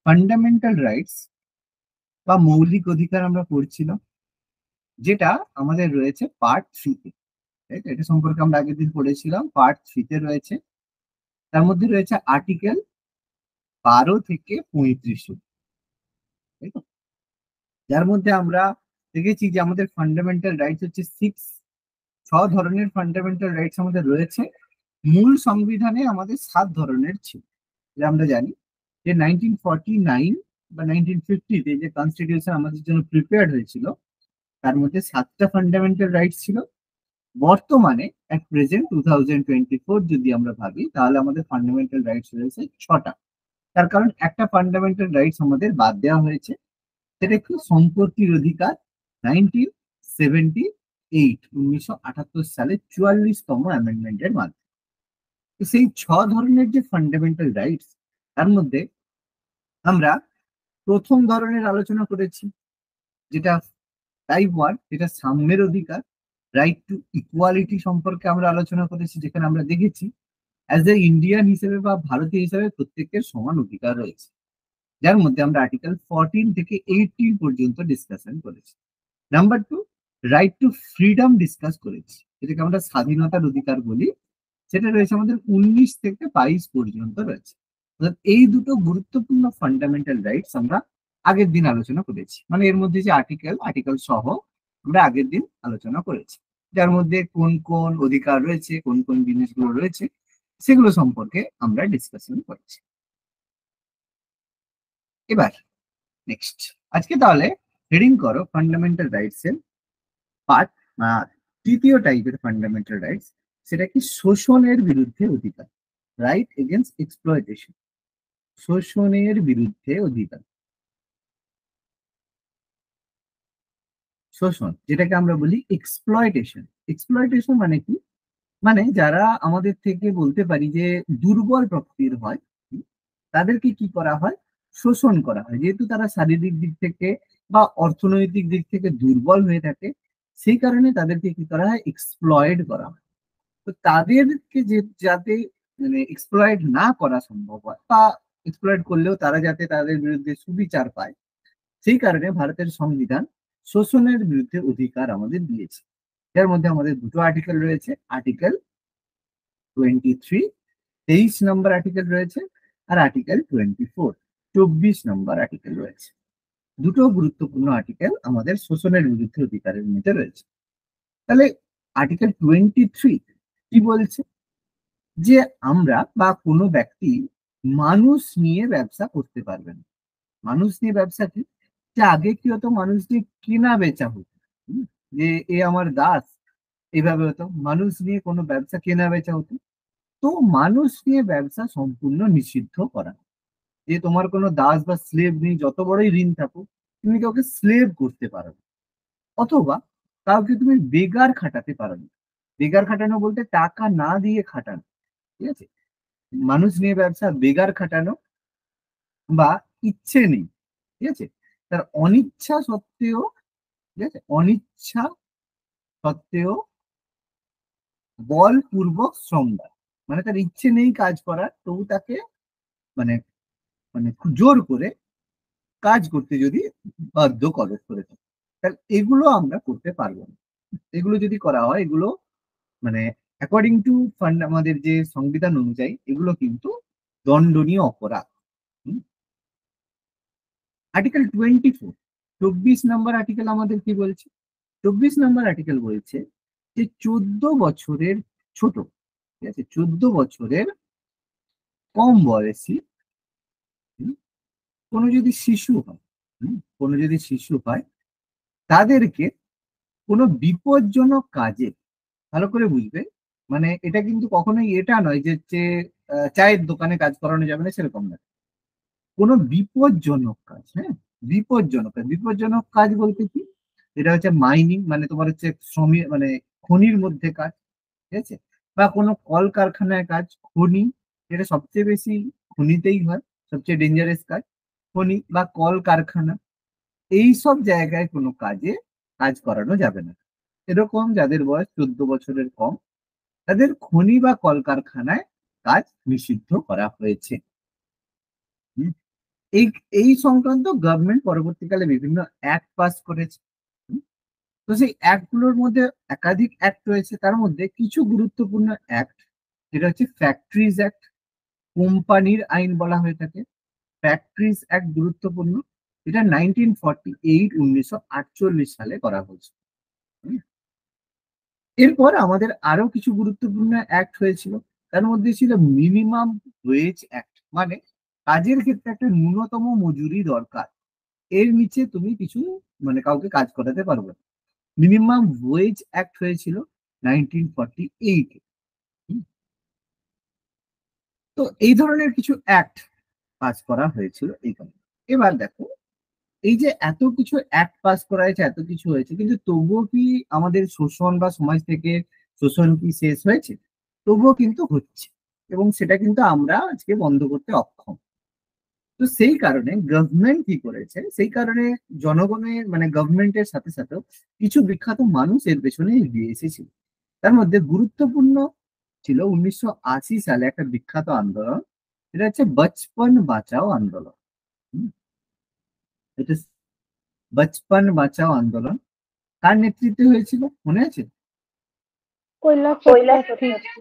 Fundamental rights বা মৌলিক অধিকার আমরা পড়ছিলাম, যেটা আমাদের রয়েছে পার্ট 3-তে। এটা সম্পর্কে আমরা আগের দিন পড়েছিলাম, পার্ট 3-তে রয়েছে। তার মধ্যে রয়েছে আর্টিকেল 12 থেকে 35, তাই তো? যার মধ্যে আমরা দেখেছি যে আমাদের ফান্ডামেন্টাল রাইটস হচ্ছে 6 ধরনের ফান্ডামেন্টাল রাইটস আমাদের রয়েছে। মূল সংবিধানে আমাদের 7 ধরনের ছিল। যে আমরা জানি যে 1949 বা 1950-তে যে কনস্টিটিউশন আমাদের জন্য প্রিপেয়ার হয়েছিল, তার মধ্যে 7টা ফান্ডামেন্টাল রাইটস ছিল। বর্তমানে অ্যাট প্রেজেন্ট 2024 যদি আমরা ভাবি, তাহলে আমাদের ফান্ডামেন্টাল রাইটস রয়েছে 6টা। তার কারণ একটা ফান্ডামেন্টাল রাইটস আমাদের বাদ দেওয়া হয়েছে, সেটা কি সম্পত্তির অধিকার। 1978 সালে 44তম অ্যামেন্ডমেন্টের মাধ্যমে। তো সেই 6 ধরনের যে ফান্ডামেন্টাল রাইটস, তার মধ্যে আমরা প্রথম ধরনের আলোচনা করেছি, যেটা টাইপ 1, যেটা সাম্যের অধিকার, রাইট টু ইকুয়ালিটি সম্পর্কে আমরা আলোচনা করেছি, যেখানে আমরা দেখেছি অ্যাজ এ ইন্ডিয়ান হিসেবে বা ভারতীয় হিসেবে প্রত্যেকের সমান অধিকার রয়েছে, যার মধ্যে আমরা আর্টিকেল 14 থেকে 18 পর্যন্ত ডিসকাশন করেছি। Number 2, right two freedom discuss করেছি, যেটাকে আমরা স্বাধীনতার অধিকার বলি, সেটা রয়েছে আমাদের 19 থেকে 22 পর্যন্ত রয়েছে। এই দুটো গুরুত্বপূর্ণ ফান্ডামেন্টাল রাইটস আমরা আগের দিন আলোচনা করেছি, মানে এর মধ্যে যে আর্টিকেল সহ আমরা আগের দিন আলোচনা করেছি, যার মধ্যে কোন কোন অধিকার রয়েছে, কোন কোন জিনিসগুলো রয়েছে, সেগুলো সম্পর্কে আমরা ডিসকাশন করেছি। এবার নেক্সট, আজকে তাহলে হেডিং করো ফান্ডামেন্টাল রাইটস এর পার্ট, তৃতীয় টাইপের ফান্ডামেন্টাল রাইটস, সেটা কি শোষণের বিরুদ্ধে অধিকার, রাইট এগেনস্ট এক্সপ্লয়টেশন। শোষণের বিরুদ্ধে অধিকার। শোষণ, যেটাকে আমরা বলি এক্সপ্লয়টেশন। এক্সপ্লয়টেশন মানে কি? মানে যারা আমাদের থেকে বলতে পারি যে দুর্বল প্রকৃতির হয়, তাদেরকে কি করা হয়? শোষণ করা হয়। যেহেতু তারা শারীরিক দিক থেকে বা অর্থনৈতিক দিক থেকে দুর্বল হয়ে থাকে, সেই কারণে তাদেরকে কি করা হয়? এক্সপ্লয়েড করা হয়। তো তাদেরকে যে যাতে মানে এক্সপ্লয়েড না করা সম্ভব হয়, বা এক্সপ্লয়েড করলেও তারা যাতে তাদের বিরুদ্ধে সুবিচার পায়, সেই কারণে ভারতের সংবিধান শোষণের বিরুদ্ধে অধিকার আমাদের দিয়েছে। এর মধ্যে আমাদের দুটো আর্টিকেল রয়েছে, আর্টিকেল 23, 23 নম্বর আর্টিকেল রয়েছে, আর আর্টিকেল 24, 24 নম্বর আর্টিকেল রয়েছে। দুটো গুরুত্বপূর্ণ আর্টিকেল আমাদের শোষণের বিরুদ্ধে অধিকারের মধ্যে রয়েছে। তাহলে আর্টিকেল 23 কি বলছে? যে আমরা বা কোনো ব্যক্তি মানুষ নিয়ে ব্যবসা করতে পারবে না। মানুষ নিয়ে ব্যবসা কি? যে আগে কি হতো, মানুষ দিয়ে কেনা বেচা হতো। যে এ আমার দাস, এইভাবে হতো, মানুষ নিয়ে কোনো ব্যবসা কেনা বেচা হতো। তো মানুষ নিয়ে ব্যবসা সম্পূর্ণ নিষিদ্ধ করা। যে তোমার কোনো দাস বা স্লেভ নেই, যত বড়ই ঋণ থাকুক, তুমি কাউকে স্লেভ করতে পারো না। অথবা কাউকে তুমি বেগার খাটাতে পারো না। বেগার খাটানো বলতে টাকা না দিয়ে খাটানো, ঠিক আছে? মানুষ নিয়ে ব্যবসা বেগার খাটানো বা ইচ্ছে নেই, ঠিক আছে, তার অনিচ্ছা সত্ত্বেও, ঠিক আছে, অনিচ্ছা সত্ত্বেও বলপূর্বক শ্রম দেয়। মানে তার ইচ্ছে নেই কাজ করার, তবু তাকে মানে মানে জোর করে কাজ করতে যদি বাধ্য করে থাকে, তাহলে এগুলো আমরা করতে পারবো না। এগুলো যদি করা হয়, এগুলো মানে অ্যাকর্ডিং টু ফান্ড আমাদের যে সংবিধান অনুযায়ী এগুলো কিন্তু দণ্ডনীয় অপরাধ। আর্টিকেল 24, 24 নম্বর আর্টিকেল আমাদের কি বলছে? 24 নম্বর আর্টিকেল বলছে যে 14 বছরের ছোট, ঠিক আছে, 14 বছরের কম বয়সী কোনো যদি শিশু হয়, কোনো যদি শিশু হয়, তাদেরকে কোনো বিপজ্জনক কাজে, ভালো করে বুঝবে, মানে এটা কিন্তু কখনোই এটা নয় যে চায়ের দোকানে কাজ করানো যাবে না, সেরকম না। কোনো বিপজ্জনক কাজ, হ্যাঁ, বিপজ্জনক কাজ বলতে কি? এটা হচ্ছে মাইনিং, মানে তোমার হচ্ছে শ্রমিক, মানে খনির মধ্যে কাজ, ঠিক আছে, বা কোনো কলকারখানায় কাজ, খনি, এটা সবচেয়ে বেশি খনিতেই হয়, সবচেয়ে ডেঞ্জারাস কাজ খনি বা কলকারখানা। এই সব জায়গায় কোনো কাজে কাজ করানো যাবে না। এরকম যাদের বয়স 14 বছরের কম, তাদের খনি বা কলকারখানায় কাজ নিষিদ্ধ করা হয়েছে। হুম। এই এই সংক্রান্ত গভর্নমেন্ট পরবর্তীকালে বিভিন্ন অ্যাক্ট পাস করেছে। হুম, তো সেই অ্যাক্টগুলোর মধ্যে একাধিক অ্যাক্ট রয়েছে, তার মধ্যে কিছু গুরুত্বপূর্ণ অ্যাক্ট যেটা হচ্ছে ফ্যাক্টরিজ অ্যাক্ট, কোম্পানির আইন বলা হয়ে থাকে। ফ্যাক্টরিজ অ্যাক্ট গুরুত্বপূর্ণ, এটা 1948 সালে করা হয়েছে। হুম, এরপর আমাদের আরো কিছু গুরুত্বপূর্ণ অ্যাক্ট হয়েছিল, তার মধ্যে ছিল মিনিমাম ওয়েজ অ্যাক্ট, মানে কাজের ক্ষেত্রে একটা ন্যূনতম মজুরি দরকার, এর নিচে তুমি কিছু মানে কাউকে কাজ করাতে পারবে না। মিনিমাম ওয়েজ অ্যাক্ট হয়েছিল 1948। তো এই ধরনের কিছু অ্যাক্ট পাস করা হয়েছিল এই কারণে। এবার দেখো, এই যে এত কিছু অ্যাক্ট পাস করা হয়েছে, এত কিছু হয়েছে, কিন্তু তবুও কি আমাদের শোষণ বা সমাজ থেকে শোষণ কি শেষ হয়েছে? তবুও কিন্তু হচ্ছে, এবং সেটা কিন্তু আমরা আজকে বন্ধ করতে অক্ষম। তো সেই কারণে গভর্নমেন্ট কি করেছে, সেই কারণে জনগণের মানে গভর্নমেন্টের সাথে সাথেও কিছু বিখ্যাত মানুষ এর পেছনে এগিয়ে এসেছিল। তার মধ্যে গুরুত্বপূর্ণ ছিল 1980 সালে একটা বিখ্যাত আন্দোলন, এটা হচ্ছে বচপন বাঁচাও আন্দোলন। হুম, এটা বচপন বাঁচাও আন্দোলন কার নেতৃত্বে হয়েছিল মনে আছে? কৈলাস কৈলাস সত্যার্থী। সত্যার্থী।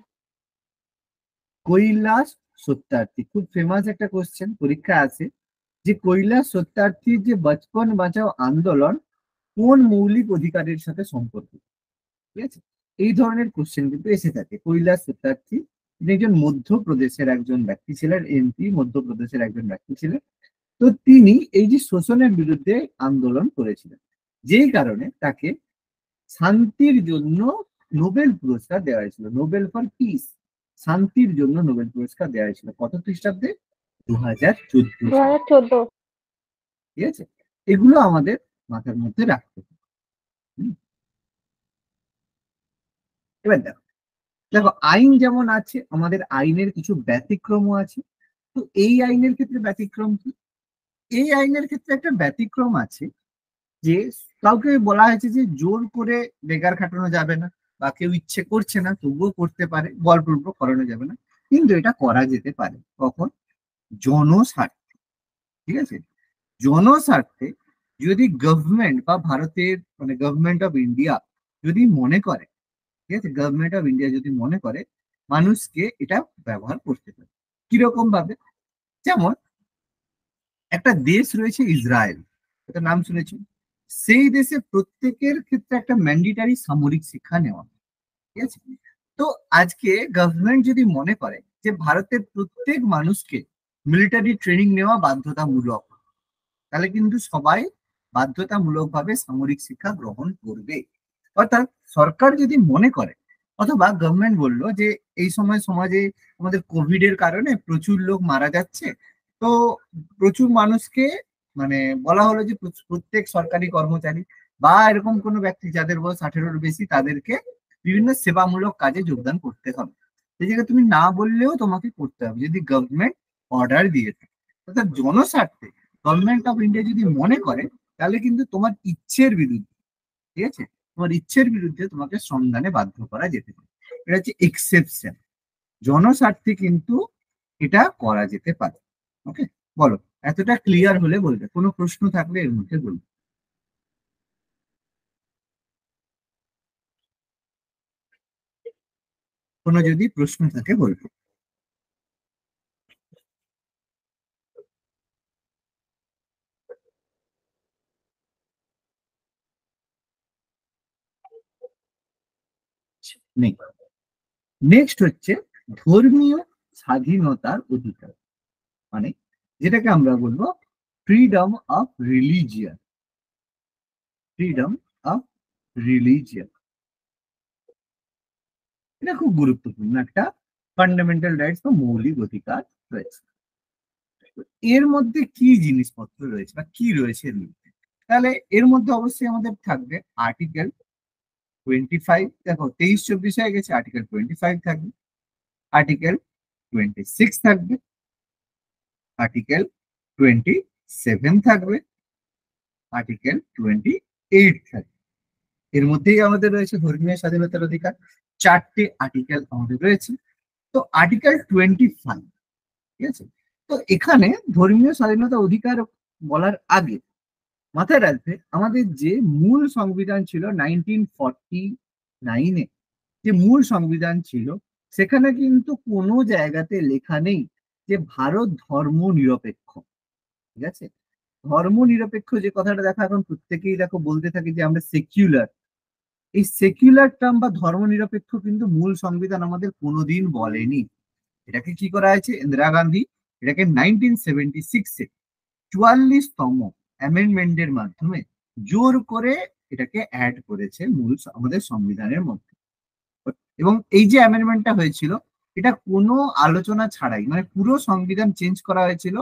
কৈলাস সত্যার্থী, খুব ফেমাস একটা কোশ্চেন, পরীক্ষা আছে যে কৈলাস সত্যার্থীর যে বচপন বাঁচাও আন্দোলন কোন মৌলিক অধিকারের সাথে সম্পর্কিত, ঠিক আছে? এই ধরনের কোশ্চেন কিন্তু এসে থাকে। কৈলাস সত্যার্থী তিনি একজন মধ্যপ্রদেশের একজন ব্যক্তি ছিলেন, এমপি মধ্যপ্রদেশের একজন ব্যক্তি ছিলেন। তো তিনি এই যে শোষণের বিরুদ্ধে আন্দোলন করেছিলেন, যেই কারণে তাকে শান্তির জন্য নোবেল পুরস্কার দেওয়া হয়েছিল, নোবেল ফর পিস, শান্তির জন্য নোবেল পুরস্কার দেওয়া হয়েছিল কত খ্রিস্টাব্দে? 2014 সালে। 2014। ঠিক আছে, এগুলো আমাদের মাথার মধ্যে রাখতে হবে। হুম, এবার দেখো, দেখো আইন যেমন আছে, আমাদের আইনের কিছু ব্যতিক্রমও আছে। তো এই আইনের ক্ষেত্রে ব্যতিক্রম কি? এই আইনের ক্ষেত্রে একটা ব্যতিক্রম আছে যে কাউকে বলা হয়েছে যে জোর করে বেকার খাটানো যাবে না, বা কেউ ইচ্ছে করছে না তবুও করতে পারে, বলপূর্বক করানো যাবে না, কিন্তু এটা করা যেতে পারে কখন? জনস্বার্থে। ঠিক আছে, জনস্বার্থে যদি গভর্নমেন্ট বা ভারতের মানে গভর্নমেন্ট অফ ইন্ডিয়া যদি মনে করে, ঠিক আছে, গভর্নমেন্ট অফ ইন্ডিয়া যদি মনে করে মানুষকে এটা ব্যবহার করতে পারে। কিরকম ভাবে? যেমন একটা দেশ রয়েছে ইসরায়েল, এটা নাম শুনেছি। সেই দেশে প্রত্যেকের ক্ষেত্রে একটা ম্যান্ডেটারি সামরিক শিক্ষা নেওয়া, ঠিক আছে? তো আজকে গভর্নমেন্ট যদি মনে করে যে ভারতের প্রত্যেক মানুষকে মিলিটারি ট্রেনিং নেওয়া বাধ্যতামূলক, তাহলে কিন্তু সবাই বাধ্যতামূলকভাবে সামরিক শিক্ষা গ্রহণ করবে। অর্থাৎ সরকার যদি মনে করে, অথবা গভর্নমেন্ট বললো যে এই সময় সমাজে আমাদের কোভিড এর কারণে প্রচুর লোক মারা যাচ্ছে, তো প্রচুর মানুষকে মানে বলা হলো যে প্রত্যেক সরকারি কর্মচারী বা এরকম কোনো ব্যক্তি যাদের বয়স 18-র বেশি তাদেরকে বিভিন্ন সেবামূলক কাজে যোগদান করতে হবে। সেই জায়গায় তুমি না বললেও তোমাকে করতে হবে যদি গভর্নমেন্ট অর্ডার দিয়ে থাকে। অর্থাৎ জনস্বার্থে গভর্নমেন্ট অফ ইন্ডিয়া যদি মনে করে, তাহলে কিন্তু তোমার ইচ্ছের বিরুদ্ধে, ঠিক আছে, তোমার ইচ্ছের বিরুদ্ধে তোমাকে শ্রমদানে বাধ্য করা যেতে পারে। এটা হচ্ছে এক্সেপশন, জনস্বার্থে কিন্তু এটা করা যেতে পারে। ওকে, বলো, এতটা ক্লিয়ার হলে বলবে, কোনো প্রশ্ন থাকলে এর মধ্যে বলবে। কোনো যদি প্রশ্ন থাকে বলবে। নেই। নেক্সট হচ্ছে ধর্মীয় স্বাধীনতার অধিকার, মানে যেটাকে আমরা বলবো freedom of religion, freedom of religion. এটা খুব গুরুত্বপূর্ণ একটা ফান্ডামেন্টাল রাইটস বা মৌলিক অধিকার রয়েছে। এর মধ্যে কি জিনিসপত্র রয়েছে বা কি রয়েছে এর মধ্যে? তাহলে এর মধ্যে অবশ্যই আমাদের থাকবে আর্টিকেল 25, দেখো 23-24 হয়ে গেছে, আর্টিকেল 25 থাকবে, আর্টিকেল 26 থাকবে, আর্টিকেল 27 থাকবে, আর্টিকেল 28 থাকবে। এর মধ্যেই আমাদের রয়েছে ধর্মীয় স্বাধীনতার অধিকার, চারটে আর্টিকেল আমাদের রয়েছে। তো আর্টিকেল 25, ঠিক আছে, তো এখানে ধর্মীয় স্বাধীনতা অধিকার বলার আগে মাথায় রাখবে আমাদের যে মূল সংবিধান ছিল 1949-এ, যে মূল সংবিধান ছিল সেখানে কিন্তু কোনো জায়গাতে লেখা নেই যে ভারত ধর্ম নিরপেক্ষ। ঠিক আছে, ধর্ম নিরপেক্ষ যে কথাটা দেখো এখন প্রত্যেকেই দেখো বলতে থাকে যে আমরা সেকুলার। এই সেকুলার টার্ম বা ধর্ম নিরপেক্ষ কিন্তু মূল সংবিধান আমাদের কোনোদিন বলেনি। এটাকে কি করা হয়েছে, ইন্দিরা গান্ধী এটাকে 1976-এ 44তম অ্যামেন্ডমেন্টের মাধ্যমে জোর করে এটাকে অ্যাড করেছে মূল আমাদের সংবিধানের মধ্যে। এবং এই যে অ্যামেন্ডমেন্টটা হয়েছিল এটা কোনো আলোচনা ছাড়াই, মানে পুরো সংবিধান চেঞ্জ করা হয়েছিল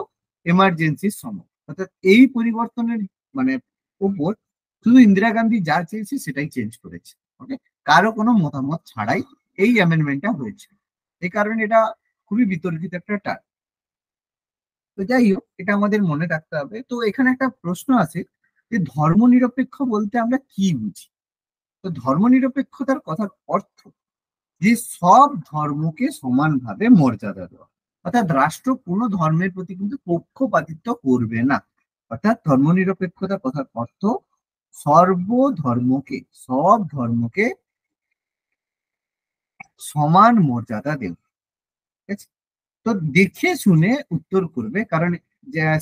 এমার্জেন্সির সময়। অর্থাৎ এই পরিবর্তনের মানে উপর শুধু ইন্দিরা গান্ধী যা চেয়েছে সেটাই চেঞ্জ করেছে। ওকে, কারো কোনো মতামত ছাড়াই এই অ্যামেন্ডমেন্টটা হয়েছে। এই কারণে এটা খুবই বিতর্কিত একটা টার্ম। তো যাই হোক, এটা আমাদের মনে রাখতে হবে। তো এখানে একটা প্রশ্ন আছে যে ধর্মনিরপেক্ষ বলতে আমরা কি বুঝি। তো ধর্মনিরপেক্ষতার কথার অর্থ যে সব ধর্মকে সমানভাবে মর্যাদা দেওয়া, অর্থাৎ রাষ্ট্র কোনো ধর্মের প্রতি কিন্তু পক্ষপাতিত্ব করবে না। অর্থাৎ ধর্মনিরপেক্ষতার কথার অর্থ সর্বধর্মকে, সব ধর্মকে সমান মর্যাদা দেবে। ঠিক আছে, তো দেখে শুনে উত্তর করবে, কারণ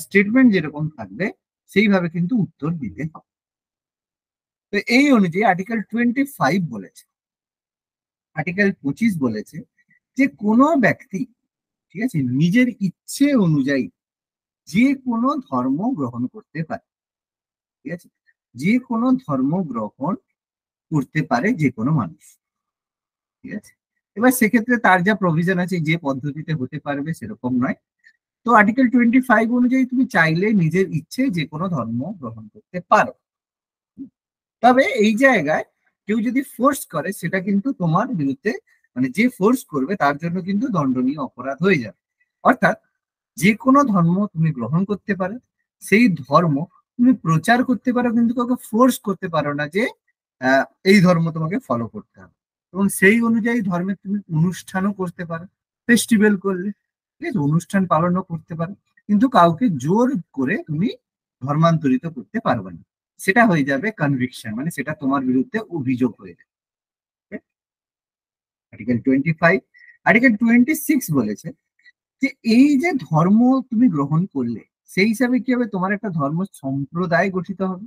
স্টেটমেন্ট যেরকম থাকবে সেইভাবে কিন্তু উত্তর দিতে হবে। তো এই অনুযায়ী আর্টিকেল 25 বলেছে, আর্টিকেল 25 বলেছে যে কোনো ব্যক্তি, ঠিক আছে, নিজের ইচ্ছে অনুযায়ী যে কোনো ধর্ম গ্রহণ করতে পারে। ঠিক আছে, যে কোনো ধর্ম গ্রহণ করতে পারে যে কোনো মানুষ। ঠিক আছে, এবার সেক্ষেত্রে তার যা প্রভিশন আছে যে পদ্ধতিতে হতে পারবে সেরকম নয়। তো আর্টিকেল 25 অনুযায়ী তুমি চাইলে নিজের ইচ্ছে যে কোনো ধর্ম গ্রহণ করতে পারো। তবে এই জায়গায় কেউ যদি ফোর্স করে সেটা কিন্তু তোমার বিরুদ্ধে, মানে যে ফোর্স করবে তার জন্য কিন্তু দণ্ডনীয় অপরাধ হয়ে যাবে। অর্থাৎ যে কোনো ধর্ম তুমি গ্রহণ করতে পারো, সেই ধর্ম তুমি প্রচার করতে পারো, কিন্তু কাউকে ফোর্স করতে পারো না যে এই ধর্ম তোমাকে ফলো করতে হবে। এবং সেই অনুযায়ী ধর্মের তুমি অনুষ্ঠানও করতে পারো, ফেস্টিভ্যাল করলে, ঠিক আছে, অনুষ্ঠান পালনও করতে পারো, কিন্তু কাউকে জোর করে তুমি ধর্মান্তরিত করতে পারবে না। সেটা হয়ে যাবে কনভিকশন, মানে সেটা তোমার বিরুদ্ধে অভিযোগ হয়ে যাবে। আর্টিকেল 25। আর্টিকেল 26 বলেছে যে এই যে ধর্ম তুমি গ্রহণ করলে সেই হিসাবে কি হবে, তোমার একটা ধর্ম সম্প্রদায় গঠিত হবে।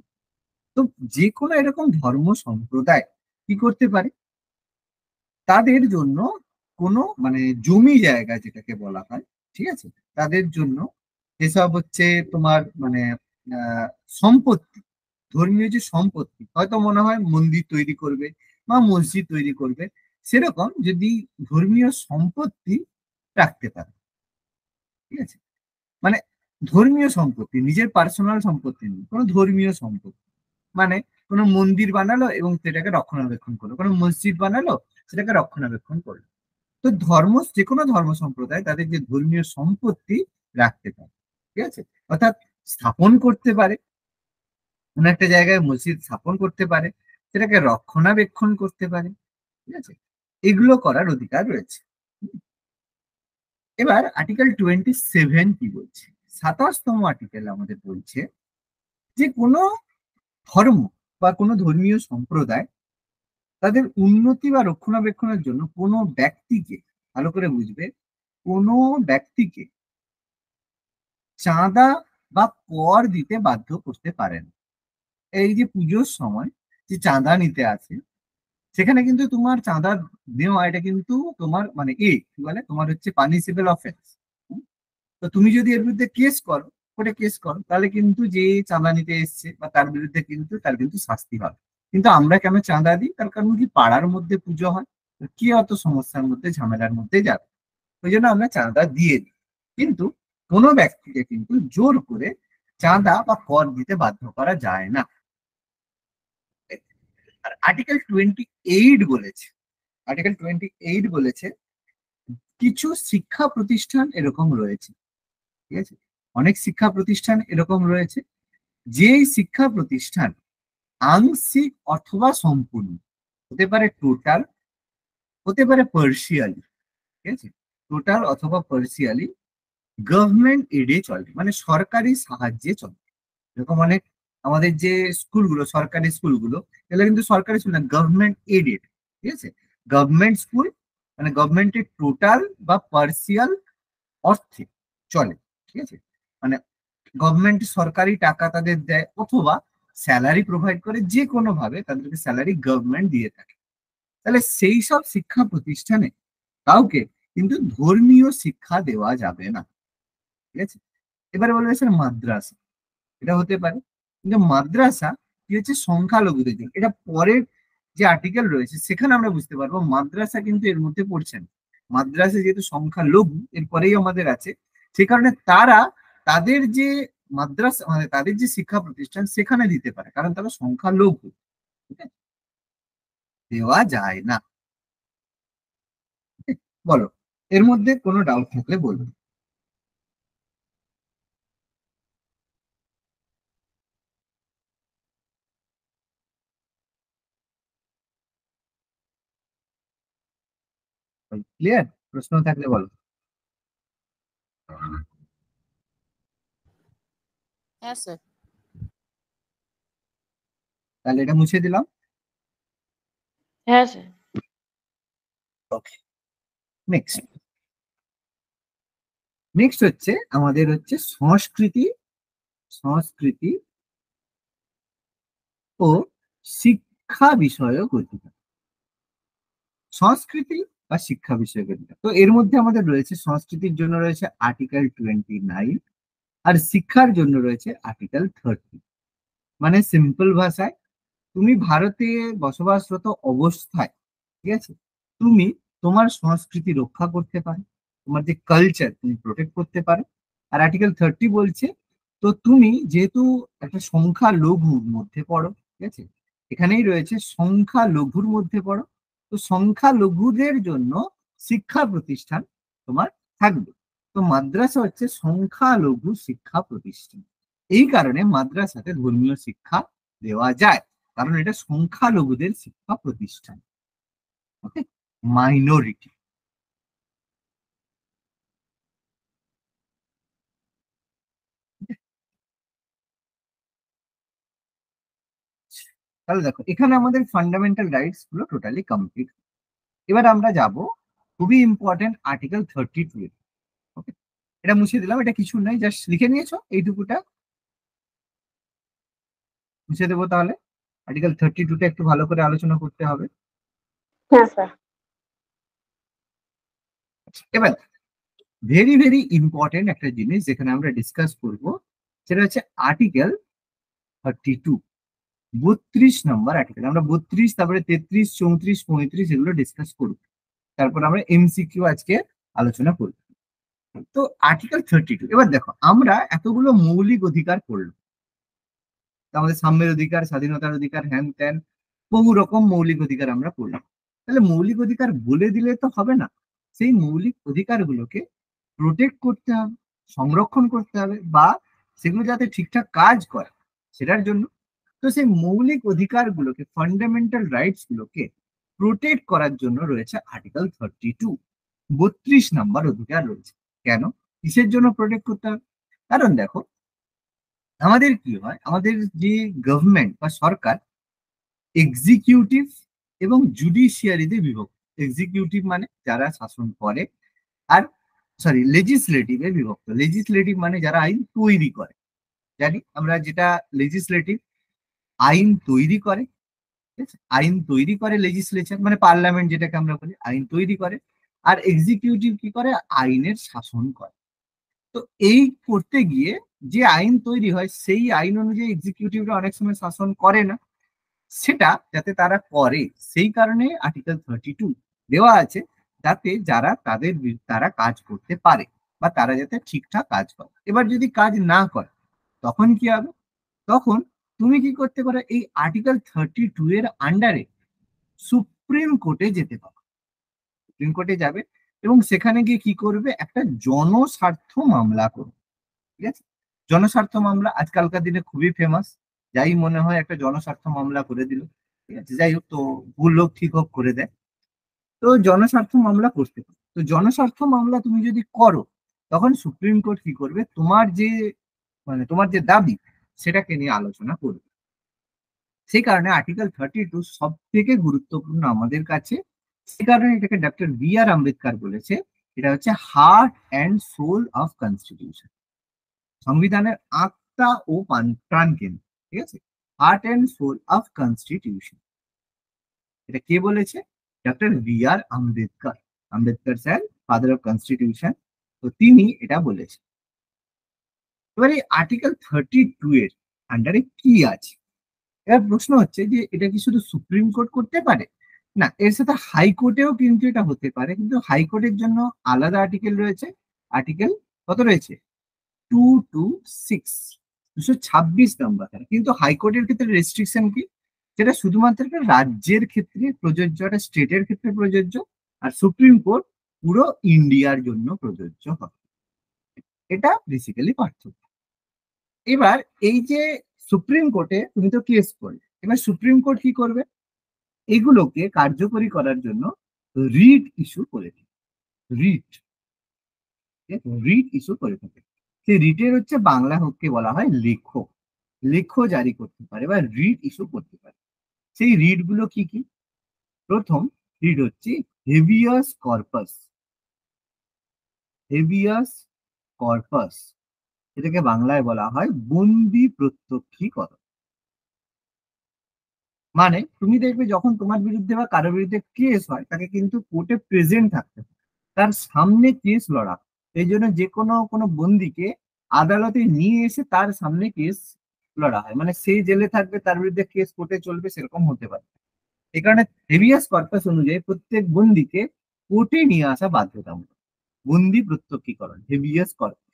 তো যে কোনো এরকম ধর্ম সম্প্রদায় কি করতে পারে, তাদের জন্য কোনো মানে জমি জায়গা যেটাকে বলা হয়, ঠিক আছে, তাদের জন্য যেসব হচ্ছে তোমার মানে আহ সম্পত্তি, ধর্মীয় যে সম্পত্তি, হয়তো মনে হয় মন্দির তৈরি করবে বা মসজিদ তৈরি করবে, সেরকম যদি ধর্মীয় সম্পত্তি রাখতে পারে। ঠিক আছে, মানে ধর্মীয় সম্পত্তি, নিজের পার্সোনাল সম্পত্তি নেই, কোনো ধর্মীয় সম্পত্তি, মানে কোনো মন্দির বানালো এবং সেটাকে রক্ষণাবেক্ষণ করলো, কোনো মসজিদ বানালো সেটাকে রক্ষণাবেক্ষণ করলো। তো যে কোনো ধর্ম সম্প্রদায় তাদের যে ধর্মীয় সম্পত্তি রাখতে পারে। ঠিক আছে, অর্থাৎ স্থাপন করতে পারে, কোনো একটা জায়গায় মসজিদ স্থাপন করতে পারে, সেটাকে রক্ষণাবেক্ষণ করতে পারে। ঠিক আছে, এগুলো করার অধিকার রয়েছে। এবার আর্টিকেল 27 কি বলছে, 27তম আর্টিকেল আমাদের বলছে যে কোনো ধর্ম বা কোনো ধর্মীয় সম্প্রদায় তাদের উন্নতি বা রক্ষণাবেক্ষণের জন্য কোনো ব্যক্তিকে, ভালো করে বুঝবে, কোনো ব্যক্তিকে চাঁদা বা কর দিতে বাধ্য করতে পারেন। এই যে পুজোর সময় যে চাঁদা নিতে আছে, সেখানে কিন্তু তোমার চাঁদা নেওয়া এটা কিন্তু তোমার মানে কি বলে, তোমার হচ্ছে পানিশেবল অফেন্স। তো তুমি যদি এর বিরুদ্ধে কেস করো, কোর্টে কেস করো, তাহলে কিন্তু যে চাঁদা নিতে এসছে বা তার বিরুদ্ধে কিন্তু তার কিন্তু শাস্তি হবে। কিন্তু আমরা কেন চাঁদা দিই, তার কারণ কি পাড়ার মধ্যে পুজো হয়, তো কি অত সমস্যার মধ্যে ঝামেলার মধ্যে যাবে, ওই জন্য আমরা চাঁদা দিয়ে দিই। কিন্তু কোনো ব্যক্তিকে কিন্তু জোর করে চাঁদা বা কর দিতে বাধ্য করা যায় না। আর আর্টিকেল 28 বলেছে, আর্টিকেল 28 বলেছে কিছু শিক্ষা প্রতিষ্ঠান এরকম রয়েছে, ঠিক আছে, অনেক শিক্ষা প্রতিষ্ঠান এরকম রয়েছে যেই শিক্ষা প্রতিষ্ঠান আংশিক অথবা সম্পূর্ণ, হতে পারে টোটাল, হতে পারে পার্সিয়ালি, ঠিক আছে, টোটাল অথবা পার্সিয়ালি গভর্নমেন্ট এডে চলে, মানে সরকারি সাহায্যে চলে। এরকম অনেক আমাদের যে স্কুলগুলো, সরকারি স্কুলগুলো, এগুলো কিন্তু সরকারি স্কুল না, গভর্নমেন্ট এডেড। ঠিক আছে, গভর্নমেন্ট স্কুল মানে গভর্নমেন্টের টোটাল বা পার্সিয়াল অর্থে চলে। ঠিক আছে, মানে গভর্নমেন্ট সরকারি টাকা তাদের দেয় অথবা স্যালারি প্রোভাইড করে, যে কোনো ভাবে তাদেরকে স্যালারি গভর্নমেন্ট দিয়ে থাকে। তাহলে সেই সব শিক্ষা প্রতিষ্ঠানে কাউকে কিন্তু ধর্মীয় শিক্ষা দেওয়া যাবে না। ঠিক আছে, এবারে বলবে স্যার মাদ্রাসা, এটা হতে পারে, কিন্তু মাদ্রাসা কি হচ্ছে সংখ্যালঘুদের জন্য। এটা পরের যে আর্টিকেল রয়েছে সেখানে আমরা বুঝতে পারবো মাদ্রাসা কিন্তু এর মধ্যে পড়ছে না। মাদ্রাসা যেহেতু সংখ্যালঘু এরপরেই আমাদের আছে, সে কারণে তারা তাদের যে মাদ্রাসা মানে তাদের যে শিক্ষা প্রতিষ্ঠান সেখানে দিতে পারে, কারণ তারা সংখ্যালঘু। ঠিক আছে, দেওয়া যায় না। বলো, এর মধ্যে কোনো ডাউট থাকলে বলবো। ক্লিয়ার? প্রশ্ন থাকলে বলো। হ্যাঁ স্যার। তাহলে এটা মুছে দিলাম। হ্যাঁ স্যার। ওকে, নেক্সট। নেক্সট হচ্ছে আমাদের হচ্ছে সংস্কৃতি, সংস্কৃতি ও শিক্ষা বিষয়ক অধিকার। সংস্কৃতি বা শিক্ষা বিষয়ক অধিকার, তো এর মধ্যে আমাদের রয়েছে সংস্কৃতির জন্য রয়েছে আর্টিকেল 29, আর শিক্ষার জন্য রয়েছে আর্টিকেল 30। মানে সিম্পল ভাষায়, তুমি ভারতে বসবাসরত অবস্থায়, ঠিক আছে, তুমি তোমার সংস্কৃতি রক্ষা করতে পারো, তোমার যে কালচার তুমি প্রোটেক্ট করতে পারো। আর আর্টিকেল 30 বলছে, তো তুমি যেহেতু একটা সংখ্যালঘুর মধ্যে পড়ো, ঠিক আছে, এখানেই রয়েছে সংখ্যালঘুর মধ্যে পড়ো, তো সংখ্যালঘুদের জন্য শিক্ষা প্রতিষ্ঠান তোমার থাকবে। তো মাদ্রাসা হচ্ছে সংখ্যালঘু শিক্ষা প্রতিষ্ঠান, এই কারণে মাদ্রাসাতে ধর্মীয় শিক্ষা দেওয়া যায়, কারণ এটা সংখ্যালঘুদের শিক্ষা প্রতিষ্ঠান। ওকে, মাইনরিটি। তাহলে দেখো এখানে আমাদের ফান্ডামেন্টাল রাইটস গুলো টোটালি কমপ্লিট। এবার আমরা যাব খুবই ইম্পর্টেন্ট আর্টিকেল 32। ওকে, এটা মুছে দিলাম, এটা কিছু নাই, জাস্ট লিখে নিয়েছো এইটুকুটা, মুছে দেবো। তাহলে আর্টিকেল 32টা একটু ভালো করে আলোচনা করতে হবে। হ্যাঁ স্যার। এবার ভেরি ভেরি ইম্পর্টেন্ট একটা জিনিস যেখানে আমরা ডিসকাস করব, সেটা হচ্ছে আর্টিকেল 32, 32 নম্বর আর্টিকেল। আমরা 32, তারপরে 33, 34, 35 এগুলো ডিসকাস করব, তারপর আমরা এমসিকিউ আজকে আলোচনা করব। তো আর্টিকেল 32, এবার দেখো আমরা এতগুলো মৌলিক অধিকার পড়লাম, আমাদের সাম্যের অধিকার, স্বাধীনতার অধিকার, হ্যান ত্যান, বহু রকম মৌলিক অধিকার আমরা পড়লাম। তাহলে মৌলিক অধিকার বলে দিলে তো হবে না, সেই মৌলিক অধিকারগুলোকে প্রোটেক্ট করতে হবে, সংরক্ষণ করতে হবে, বা সেগুলো যাতে ঠিকঠাক কাজ করে সেটার জন্য। তো সেই মৌলিক অধিকারগুলোকে, ফান্ডামেন্টাল রাইটস গুলোকে প্রোটেক্ট করার জন্য রয়েছে আর্টিকেল 32, 32 নম্বর অধিকার রয়েছে। কেন, কিসের জন্য প্রোটেক্ট করতে হবে? কারণ দেখো আমাদের কি হয়, আমাদের যে গভর্নমেন্ট বা সরকার এক্সিকিউটিভ এবং জুডিশিয়ারিতে বিভক্ত। এক্সিকিউটিভ মানে যারা শাসন করে, আর সরি লেজিসলেটিভে বিভক্ত। লেজিসলেটিভ মানে যারা আইন তৈরি করে, জানি আমরা যেটা লেজিসলেটিভ আইন তৈরি করে, ঠিক আছে? আইন তৈরি করে লেজিসলেচার মানে পার্লামেন্ট যেটাকে আমরা বলি, আইন তৈরি করে। আর এক্সিকিউটিভ কি করে, আইনের শাসন করে। তো এই করতে গিয়ে যে আইন তৈরি হয় সেই আইন অনুযায়ী এক্সিকিউটিভরা অনেক সময় শাসন করে না, সেটা যাতে তারা করে সেই কারণে আর্টিকেল 32 দেওয়া আছে, যাতে যারা তারা কাজ করতে পারে বা তারা যাতে ঠিকঠাক কাজ করে। এবার যদি কাজ না করে তখন কি হবে? তখন তুমি কি করতে পারো, এই আর্টিকেল 32 এর আন্ডারে সুপ্রিম কোর্টে যেতে পারো। সুপ্রিম কোর্টে যাবে এবং সেখানে গিয়ে কি করবে, একটা জনস্বার্থ মামলা করবে। ঠিক আছে, জনস্বার্থ মামলা আজকালকার দিনে খুবই ফেমাস। যাই মনে হয় একটা জনস্বার্থ মামলা করে দিল, ঠিক আছে, যাই হোক, তো ভুল হোক ঠিক হোক করে দেয়। তো জনস্বার্থ মামলা করতে পারো। তো জনস্বার্থ মামলা তুমি যদি করো তখন সুপ্রিম কোর্ট কি করবে, তোমার যে তোমার যে দাবি সেটাকে নিয়ে আলোচনা করবে। সেই কারণে আর্টিকেল 32 সব থেকে গুরুত্বপূর্ণ আমাদের কাছে। সেই কারণে এটাকে ডক্টর বি আর আম্বেদকর বলেছে এটা হচ্ছে heart and soul of constitution, সংবিধানের আত্মা ও প্রাণ কেন্দ্র। ঠিক আছে, heart and soul of constitution, এটা কে বলেছে? Doctor B R Ambedkar. Ambedkar sir father of constitution, তো তিনি এটা বলেছেন। এবার এই আর্টিকেল 32 এর আন্ডারে কি আছে? এবার প্রশ্ন হচ্ছে যে এটা কি শুধু সুপ্রিম কোর্ট করতে পারে? না, এর সাথে হাইকোর্টেও কিন্তু এটা হতে পারে, কিন্তু হাইকোর্টের জন্য আলাদা আর্টিকেল রয়েছে। আর্টিকেল কত রয়েছে? 226, 226 নম্বর। কিন্তু হাইকোর্টের ক্ষেত্রে রেস্ট্রিকশন কি? যেটা শুধুমাত্র একটা রাজ্যের ক্ষেত্রে প্রযোজ্য, একটা স্টেটের ক্ষেত্রে প্রযোজ্য, আর সুপ্রিম কোর্ট পুরো ইন্ডিয়ার জন্য প্রযোজ্য হবে। এটা বেসিক্যালি পার্থক্য। এবার এই যে সুপ্রিম কোর্টে তুমি তো কেস করলে, এবার সুপ্রিম কোর্ট কি করবে? এগুলোকে কার্যকরী করার জন্য রিট ইস্যু করে থাকে। রিট, রিট ইস্যু করে থাকে। সেই রিটের হচ্ছে বাংলা হককে বলা হয় লেখো। লেখো জারি করতে পারে বা রিট ইস্যু করতে পারে। সেই রিট গুলো কি কি? প্রথম রিট হচ্ছে হেভিয়াস কর্পাস। হেভিয়াস কর্পাস, এটাকে বাংলায় বলা হয় বন্দি প্রত্যক্ষীকরণ। মানে তুমি দেখবে যখন তোমার বিরুদ্ধে বা কারোর বিরুদ্ধে কেস হয়, তাকে কিন্তু কোর্টে প্রেজেন্ট থাকতে হয়, তার সামনে কেস লড়া। এই জন্য যে কোনো বন্দিকে আদালতে নিয়ে এসে তার সামনে কেস লড়া হয়। মানে সেই জেলে থাকবে, তার বিরুদ্ধে কেস কোর্টে চলবে, সেরকম হতে পারে। এই কারণে হেভিয়াস কর্পাস অনুযায়ী প্রত্যেক বন্দিকে কোর্টে নিয়ে আসা বাধ্যতামূলক। বন্দি প্রত্যক্ষীকরণ, habeas corpus.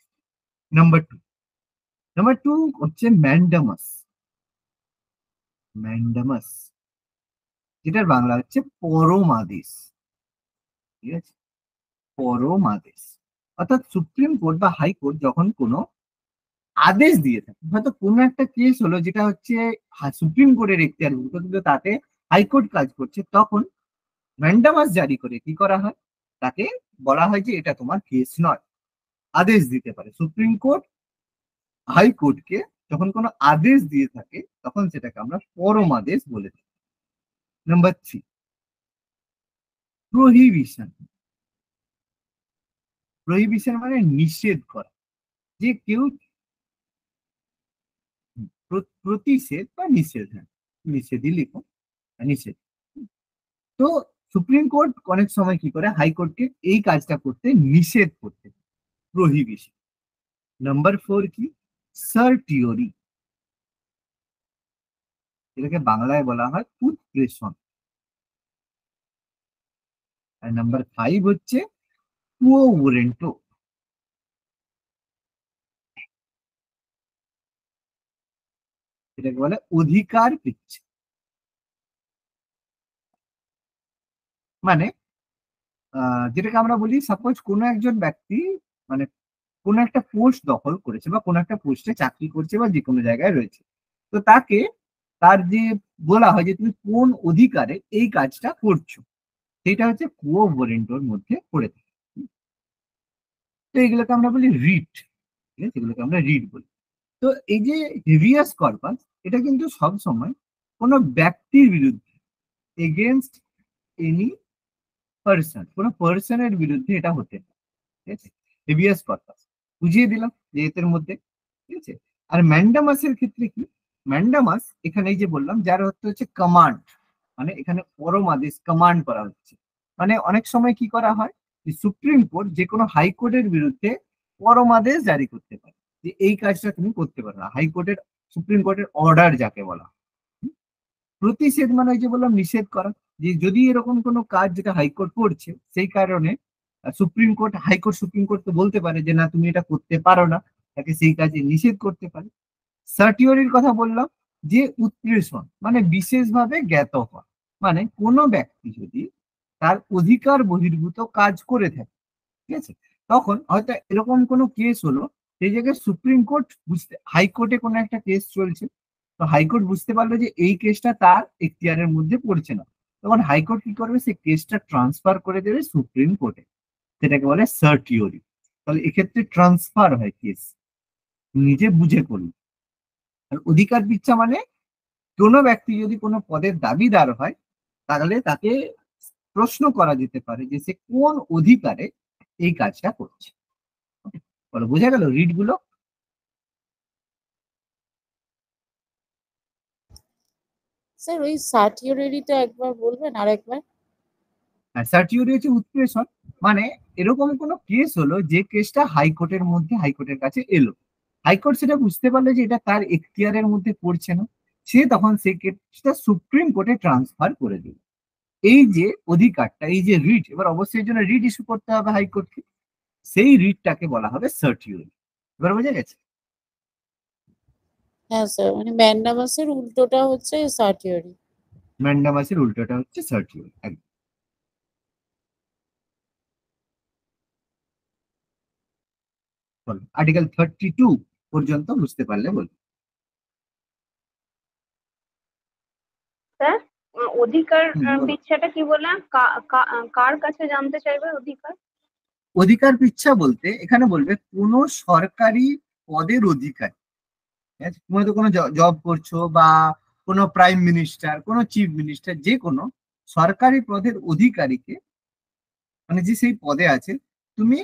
Number two, number two হচ্ছে ম্যান্ডামাস। ম্যান্ডামাস, যেটার বাংলা হচ্ছে পরমাদেশ। ঠিক আছে, পরমাদেশ। অর্থাৎ সুপ্রিম কোর্ট বা হাইকোর্ট যখন কোনো আদেশ দিয়ে থাকে, হয়তো কোনো একটা কেস হলো যেটা হচ্ছে সুপ্রিম কোর্টের এখতিয়ারভুক্ত, কিন্তু তাতে হাইকোর্ট কাজ করছে, তখন ম্যান্ডামাস জারি করে কি করা হয়? তাকে বলা হয় যে এটা তোমার কেস নয়, আদেশ দিতে পারে। সুপ্রিম কোর্ট হাইকোর্টকে যখন কোনো আদেশ দিয়ে থাকে, তখন সেটাকে আমরা পরমাদেশ বলে থাকি। Number three, prohibition. প্রহিবিশন মানে নিষেধ করা, যে কেউ প্রতিষেধ বা নিষেধ, হ্যাঁ নিষেধই লিখো, নিষেধ। তো সুপ্রিম কোর্ট অনেক সময় কি করে, হাইকোর্টকে এই কাজটা করতে নিষেধ করতে, প্রহিবিশন। নাম্বার ফোর কি? সার্টিওরি, এটাকে বাংলায় বলা হয় উৎপ্রেষণ। আর নাম্বার ফাইভ হচ্ছে কুও ওরেন্টো, এটাকে বলে অধিকার বিচ্ছেদ। মানে যেটাকে আমরা বলি, সাপোজ কোনো একজন ব্যক্তি মানে কোনো একটা পোস্ট দখল করেছে বা কোনো একটা পোস্টে চাকরি করছে বা যে কোনো জায়গায় রয়েছে, তো তাকে তার যে বলা হয় যে তুমি কোন অধিকারে এই কাজটা করছো, সেটা হচ্ছে কুও ওয়ারেন্টোর মধ্যে পড়ে থাকে। তো এগুলোকে আমরা বলি রিট। ঠিক আছে, এগুলোকে আমরা রিট বলি। তো এই যে হেভিয়াস কর্পাস, এটা কিন্তু সব সময় কোনো ব্যক্তির বিরুদ্ধে, এগেনস্ট এনি পার্সন, কোনো পার্সনের বিরুদ্ধে এটা হতে পারে। ঠিক আছে, হেভিয়াস কর্পাস বুঝিয়ে দিলাম যে এদের মধ্যে। ঠিক আছে, আর ম্যান্ডামাসের ক্ষেত্রে কি? ম্যান্ডামাস এখানে এই যে বললাম, যার অর্থ হচ্ছে কমান্ড, মানে এখানে পরম আদেশ, কমান্ড করা হচ্ছে। মানে অনেক সময় কি করা হয়, যে সুপ্রিম কোর্ট যে কোনো হাইকোর্টের বিরুদ্ধে পরম আদেশ জারি করতে পারে যে এই কাজটা তুমি করতে পারো না। হাইকোর্টের, সুপ্রিম কোর্টের অর্ডার যাকে বলা হয়। প্রতিষেধ মানে ওই যে বললাম নিষেধ করা, যে যদি এরকম কোনো কাজ যেটা হাইকোর্ট করছে, সেই কারণে supreme court, high court supreme court তো বলতে পারে যে না তুমি এটা করতে পারো না, তাকে সেই কাজে নিষেধ করতে পারে। সার্টিওরির কথা বললাম, যে উৎপ্রেষণ মানে বিশেষভাবে জ্ঞাত হওয়া। মানে কোনো ব্যক্তি যদি তার অধিকার বহির্ভূত কাজ করে থাকে, ঠিক আছে, তখন হয়তো এরকম কোনো কেস হলো, সেই জায়গায় সুপ্রিম কোর্ট বুঝতে, হাইকোর্টে কোনো একটা কেস চলছে, তো হাইকোর্ট বুঝতে পারলো যে এই কেসটা তার এখতিয়ারের মধ্যে পড়ছে না, তখন হাইকোর্ট কি করবে, সেই কেসটা ট্রান্সফার করে দেবে সুপ্রিম কোর্টে। সেটাকে বলে সার্টিওরি। তো ফলে এক্ষেত্রে ট্রান্সফার হয় কেস, নিজে বুঝে করুন। আর অধিকার পিচ্ছা মানে কোনো ব্যক্তি যদি কোনো পদের দাবিদার হয় তাহলে তাকে প্রশ্ন করা যেতে পারে যে সে কোন অধিকারে এই কাজটা করছে। বলো, বোঝা গেল রিড গুলো? স্যার ওই সার্টিওরিটা একবার বলবেন আর একবার? আর সার্টিওরি হচ্ছে উৎপ্রেষণ, মানে এরকম কোনো কেস হলো যে কেসটা হাইকোর্টের মধ্যে, হাইকোর্টের কাছে এলো, হাইকোর্ট সেটা বুঝতে পারলো যে এটা তার এখতিয়ারের মধ্যে পড়ছে না, সে তখন সেই কেসটা সুপ্রিম কোর্টে ট্রান্সফার করে দিল। এই যে অধিকারটা, এই যে রিট, এবার অবশ্যই এর জন্য রিট ইস্যু করতে হবে হাইকোর্টকে, সেই রিটটাকে বলা হবে সার্টিওরি। এবার বোঝা গেছে? হ্যাঁ স্যার, মানে ম্যান্ডামাসের উল্টোটা হচ্ছে সার্টিওরি। ম্যান্ডামাসের উল্টোটা হচ্ছে সার্টিওরি। আর্টিকেল 32 পর্যন্ত বুঝতে পারলে বলুন। স্যার অধিকার বলো। পিচ্ছাটা কি বললাম, কার কাছে জানতে চাইবে অধিকার? অধিকার পিচ্ছা বলতে এখানে বলবে কোন সরকারি পদের অধিকার, ঠিক আছে? তুমি তো কোনো জব করছো, বা কোনো প্রাইম মিনিস্টার, কোনো চিফ মিনিস্টার, যে কোনো সরকারি পদের অধিকারীকে, মানে যে সেই পদে আছে, তুমি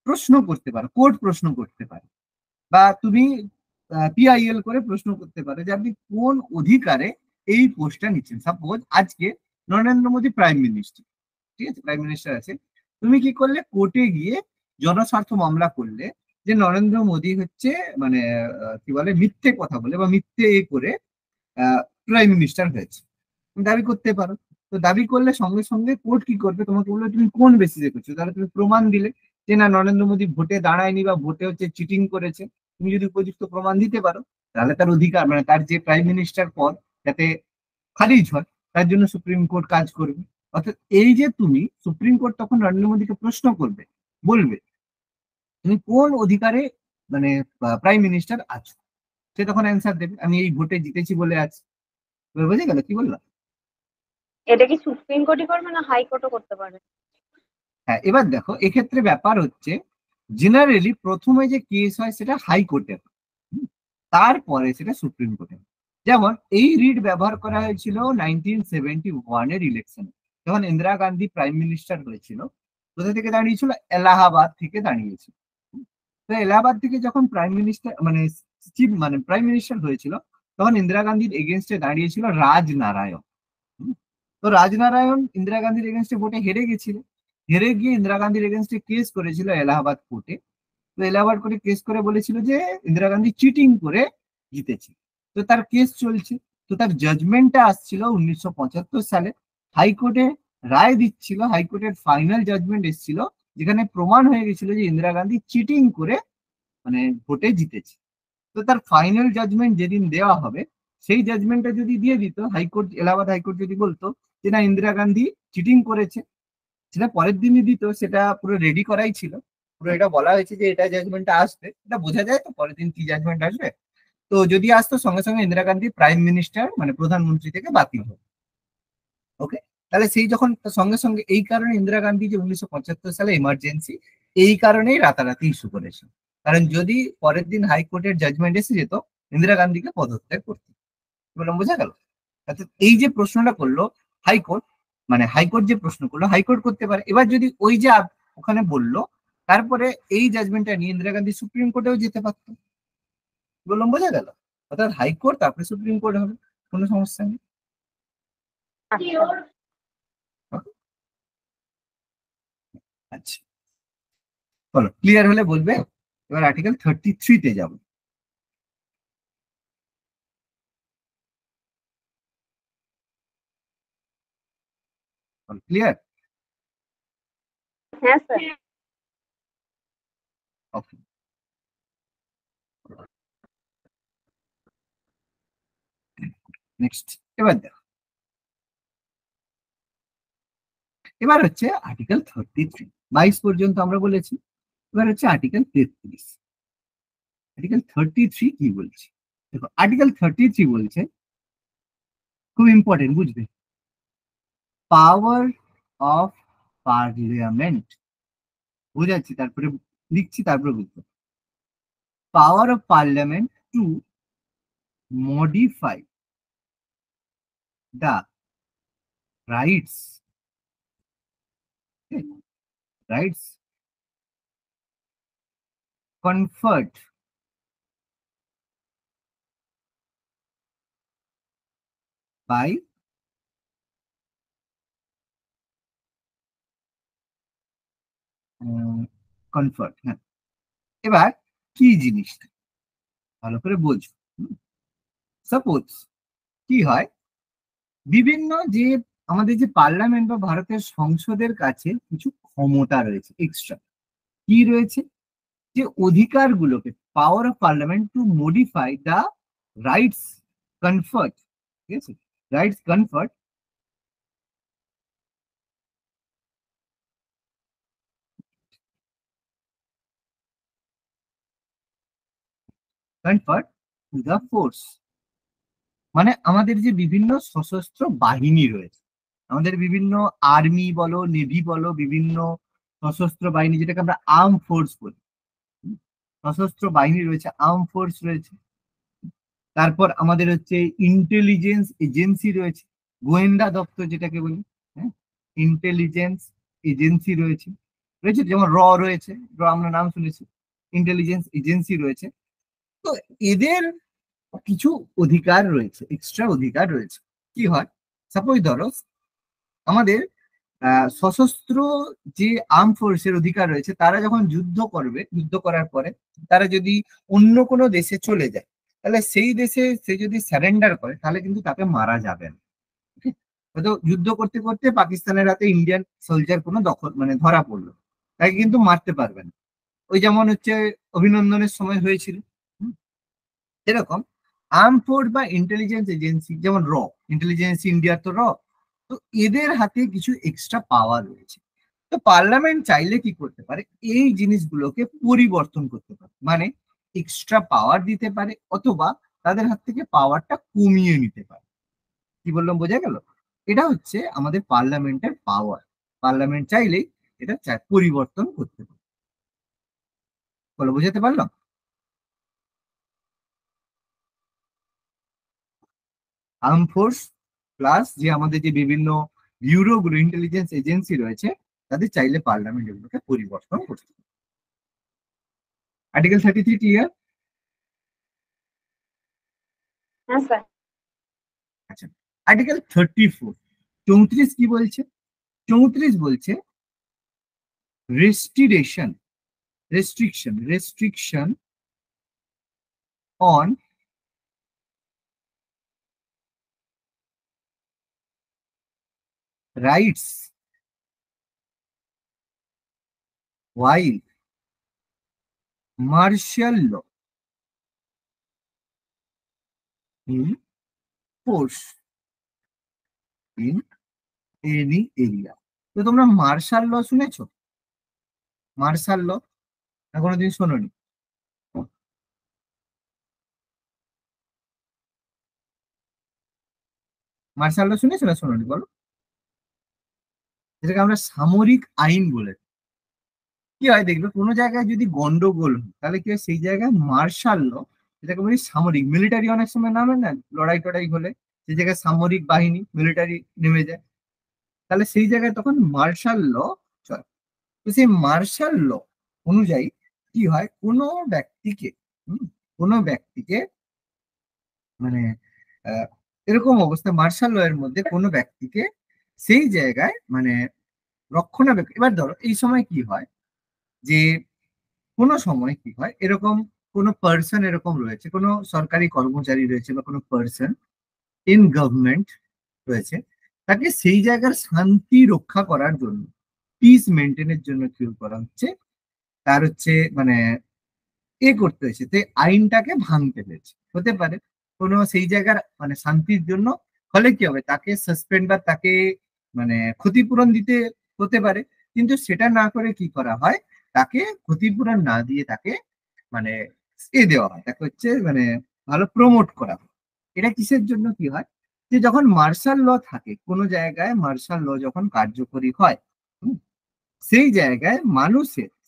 প্রশ্ন করতে পারো, কোর্ট প্রশ্ন করতে পারো, বা তুমি পিআইএল করে প্রশ্ন করতে পারো যে আপনি কোন অধিকারে এই পোস্টটা নিচ্ছেন। সাপোজ আজকে নরেন্দ্র মোদী প্রাইম মিনিস্টার, ঠিক আছে, প্রাইম মিনিস্টার আছে, তুমি কি করলে কোর্টে গিয়ে জনস্বার্থ মামলা করলে যে নরেন্দ্র মোদী হচ্ছে মানে কি বলে মিথ্যে কথা বলে বা মিথ্যে এ করে প্রাইম মিনিস্টার হয়েছে, তুমি দাবি করতে পারো। তো দাবি করলে সঙ্গে সঙ্গে কোর্ট কি করবে, তোমাকে বলবে তুমি কোন বেসিসে করছো, তাহলে তুমি প্রমাণ দিলে যে না নরেন্দ্র মোদী ভোটে দাঁড়ায়নি বা ভোটে হচ্ছে চিটিং করেছে, তুমি যদি উপযুক্ত প্রমাণ দিতে পারো, তাহলে তার অধিকার, মানে তার যে প্রাইম মিনিস্টার পদ যাতে খারিজ হয়, তার জন্য সুপ্রিম কোর্ট কাজ করবে। অর্থাৎ এই যে তুমি, সুপ্রিম কোর্ট তখন নরেন্দ্র মোদীকে প্রশ্ন করবে, বলবে তুমি কোন অধিকারে মানে প্রাইম মিনিস্টার আছো, সে তখন অ্যান্সার দেবে আমি এই ভোটে জিতেছি বলে আছি। এবার বুঝে গেল কি বললাম? এটা কি সুপ্রিম কোর্টই করবে না হাইকোর্টও করতে পারে? হ্যাঁ, এবার দেখো এক্ষেত্রে ব্যাপার হচ্ছে জেনারেলি প্রথমে যে কেস হয় সেটা হাইকোর্টের, তারপরে সেটা সুপ্রিম কোর্টে। যেমন এই রিট ব্যবহার করা হয়েছিল 1971-এর ইলেকশনে, যখন ইন্দিরা গান্ধী প্রাইম মিনিস্টার হয়েছিল। কোথা থেকে দাঁড়িয়েছিল? এলাহাবাদ থেকে দাঁড়িয়েছিল। তো এলাহাবাদ থেকে যখন প্রাইম মিনিস্টার মানে চিফ মানে প্রাইম মিনিস্টার হয়েছিল, তখন ইন্দিরা গান্ধীর এগেনস্টে দাঁড়িয়েছিল রাজনারায়ণ। হুম। তো রাজনারায়ণ ইন্দিরা গান্ধীর এগেনস্টে ভোটে হেরে গেছিল, হেরে গিয়ে ইন্দিরা গান্ধীর এগেনস্টে কেস করেছিল এলাহাবাদ কোর্টে। তো এলাহাবাদ কোর্টে কেস করে বলেছিল যে ইন্দিরা গান্ধী চিটিং করে জিতেছে। তো তার কেস চলছে, তো তার জাজমেন্টটা আসছিল 1975 সালে, হাইকোর্টে রায় দিচ্ছিল, হাইকোর্টের ফাইনাল জাজমেন্ট এসেছিল, যেখানে প্রমাণ হয়ে গেছিল যে ইন্দিরা গান্ধী চিটিং করে মানে ভোটে জিতেছে। তো তার ফাইনাল জাজমেন্ট যেদিন দেওয়া হবে, সেই জাজমেন্টটা যদি দিয়ে দিত হাইকোর্ট, এলাহাবাদ হাইকোর্ট যদি বলতো যে না ইন্দিরা গান্ধী চিটিং করেছে, সেটা পরের দিনই দিত, সেটা পুরো রেডি করাই ছিল, পুরো এটা বলা হয়েছে যে এটা জাজমেন্টটা আসবে, এটা বোঝা যায় তো পরের দিন কি জাজমেন্ট আসবে। তো যদি আসতো সঙ্গে সঙ্গে ইন্দিরা গান্ধী প্রাইম মিনিস্টার মানে প্রধানমন্ত্রী থেকে বাতিল হতো। ওকে, তাহলে সেই যখন সঙ্গে সঙ্গে এই কারণে ইন্দিরা গান্ধী যে 1975 সালে এমার্জেন্সি, এই কারণেই রাতারাতি ইস্যু করেছে। কারণ যদি পরের দিন হাইকোর্টের জাজমেন্ট এসে যেত, ইন্দিরা গান্ধীকে পদত্যাগ করতে। বললাম বোঝা গেল? অর্থাৎ এই যে প্রশ্নটা করলো হাইকোর্ট, মানে হাইকোর্ট যে প্রশ্ন করলো হাইকোর্ট করতে পারে। এবার যদি ওই যে ওখানে বললো, তারপরে এই জাজমেন্টটা নিয়ে ইন্দিরা গান্ধী সুপ্রিম কোর্টেও যেতে পারতো। বললাম বোঝা গেল? অর্থাৎ হাইকোর্ট তারপরে সুপ্রিম কোর্ট হবে, কোনো সমস্যা নেই। আচ্ছা, বলো ক্লিয়ার হলে বলবে। এবার আর্টিকেল 33-তে যাবো। ক্লিয়ার? হ্যাঁ স্যার। ওকে, নেক্সট। এবার দেখো, এবার হচ্ছে আর্টিকেল 33, 22 পর্যন্ত আমরা বলেছি। এবার হচ্ছে আর্টিকেল 33। আর্টিকেল 33 কি বলছে দেখো, আর্টিকেল 33 বলছে, খুব ইম্পর্টেন্ট বুঝবে, পাওয়ার অফ পার্লামেন্ট। বুঝাচ্ছি, তারপরে লিখছি তারপর বুঝতে। Power of parliament to modify the rights, rights conferred by conferred, হ্যাঁ। এবার কি জিনিসটা ভালো করে বোঝো। সাপোজ কি হয়, বিভিন্ন যে আমাদের যে পার্লামেন্ট বা ভারতের সংসদের কাছে কিছু ক্ষমতা রয়েছে এক্সট্রা। কি রয়েছে? যে অধিকারগুলোকে, power of parliament to modify the rights conferred, ঠিক আছে, rights conferred conferred to the force, মানে আমাদের যে বিভিন্ন সশস্ত্র বাহিনী রয়েছে, আমাদের বিভিন্ন আর্মি বলো, নেভি বলো, বিভিন্ন সশস্ত্র বাহিনী যেটাকে আমরা আর্ম ফোর্স বলি, সশস্ত্র বাহিনী রয়েছে, আর্ম ফোর্স রয়েছে। তারপর আমাদের হচ্ছে ইন্টেলিজেন্স এজেন্সি রয়েছে, গোয়েন্দা দপ্তর যেটাকে বলি, হ্যাঁ, ইন্টেলিজেন্স এজেন্সি রয়েছে, রয়েছে যেমন রয়েছে, আমরা নাম শুনেছি, ইন্টেলিজেন্স এজেন্সি রয়েছে। তো এদের কিছু অধিকার রয়েছে, এক্সট্রা অধিকার রয়েছে। কি হয়, সাপোজ ধরো আমাদের সশস্ত্র যে আর্ম ফোর্সের অধিকার রয়েছে, তারা যখন যুদ্ধ করবে, যুদ্ধ করার পরে তারা যদি অন্য কোনো দেশে চলে যায়, তাহলে সেই দেশে সে যদি স্যারেন্ডার করে, তাহলে কিন্তু তাকে মারা যাবে না। হয়তো যুদ্ধ করতে করতে পাকিস্তানের হাতে ইন্ডিয়ান সোলজার কোনো দখল মানে ধরা পড়লো, তাকে কিন্তু মারতে পারবে না। ওই যেমন হচ্ছে অভিনন্দনের সময় হয়েছিল। এরকম আর্ম ফোর্স বা ইন্টেলিজেন্স এজেন্সি, যেমন ইন্টেলিজেন্স ইন্ডিয়ার তো তো এদের হাতে কিছু এক্সট্রা পাওয়ার রয়েছে। তো পার্লামেন্ট চাইলে কি করতে পারে, এই জিনিসগুলোকে পরিবর্তন করতে পারে, মানে এক্সট্রা পাওয়ার দিতে পারে, অথবা তাদের হাত থেকে পাওয়ারটা কমিয়ে নিতে পারে। কি বললাম, বোঝা গেল? এটা হচ্ছে আমাদের পার্লামেন্টের পাওয়ার। পার্লামেন্ট চাইলেই এটা পরিবর্তন করতে পারে। বলো, বোঝাতে পারলাম? আর্ম ফোর্স প্লাস যে আমাদের যে বিভিন্ন ব্যুরোগুলো, ইন্টেলিজেন্স এজেন্সি রয়েছে, তাদের চাইলে পার্লামেন্ট এগুলোকে পরিবর্তন করতে পারে। Article 33 clear? হ্যাঁ স্যার। আচ্ছা, আর্টিকেল 34 34 কি বলছে? 34 বলছে restriction on rights while martial law in force in any area। তো তোমরা মার্শাল ল শুনেছো? মার্শাল ল না কোনোদিন শোনোনি? মার্শাল ল শুনেছো না শোনোনি বলো? যেটাকে আমরা সামরিক আইন বলে। কি হয় দেখবে, কোনো জায়গায় যদি গন্ডগোল হয়, তাহলে কি হয়, সেই জায়গায় মার্শাল ল, যেটাকে বলি সামরিক, মিলিটারি অনেক সময় নামে না, লড়াই টড়াই হলে সেই জায়গায় সামরিক বাহিনী, মিলিটারি নেমে যায়, তাহলে সেই জায়গায় তখন মার্শাল ল চলে। তো সেই মার্শাল ল অনুযায়ী কি হয়, কোনো ব্যক্তিকে কোনো ব্যক্তিকে মানে আহ, এরকম অবস্থা, মার্শাল ল এর মধ্যে কোনো ব্যক্তিকে সেই জায়গায় মানে রক্ষণাবেক্ষণ। এবার ধরো এই সময় কি হয়, যে কোনো সময় কি হয়, এরকম কোনো পার্সন এরকম রয়েছে, কোনো সরকারি কর্মচারী রয়েছে বা কোনো পার্সন ইন গভর্নমেন্ট রয়েছে, তাকে সেই জায়গার শান্তি রক্ষা করার জন্য, পিস মেনটেনের জন্য কি করা হচ্ছে, তার হচ্ছে মানে করতে হয়েছে, তো আইনটাকে ভাঙতে হয়েছে। হতে পারে কোনো সেই জায়গার মানে শান্তির জন্য, ফলে কি হবে, তাকে সাসপেন্ড বা তাকে মানে ক্ষতিপূরণ দিতে হতে পারে। কিন্তু সেটা না করে কি করা হয়, তাকে ক্ষতিপূরণ না দিয়ে তাকে মানে দেওয়া হয়, তাকে হচ্ছে মানে ভালো প্রমোট করা হয়। এটা কিসের জন্য কি হয়, যে যখন মার্শাল ল থাকে কোনো জায়গায়, মার্শাল ল যখন কার্যকরী হয়, হুম, সেই জায়গায়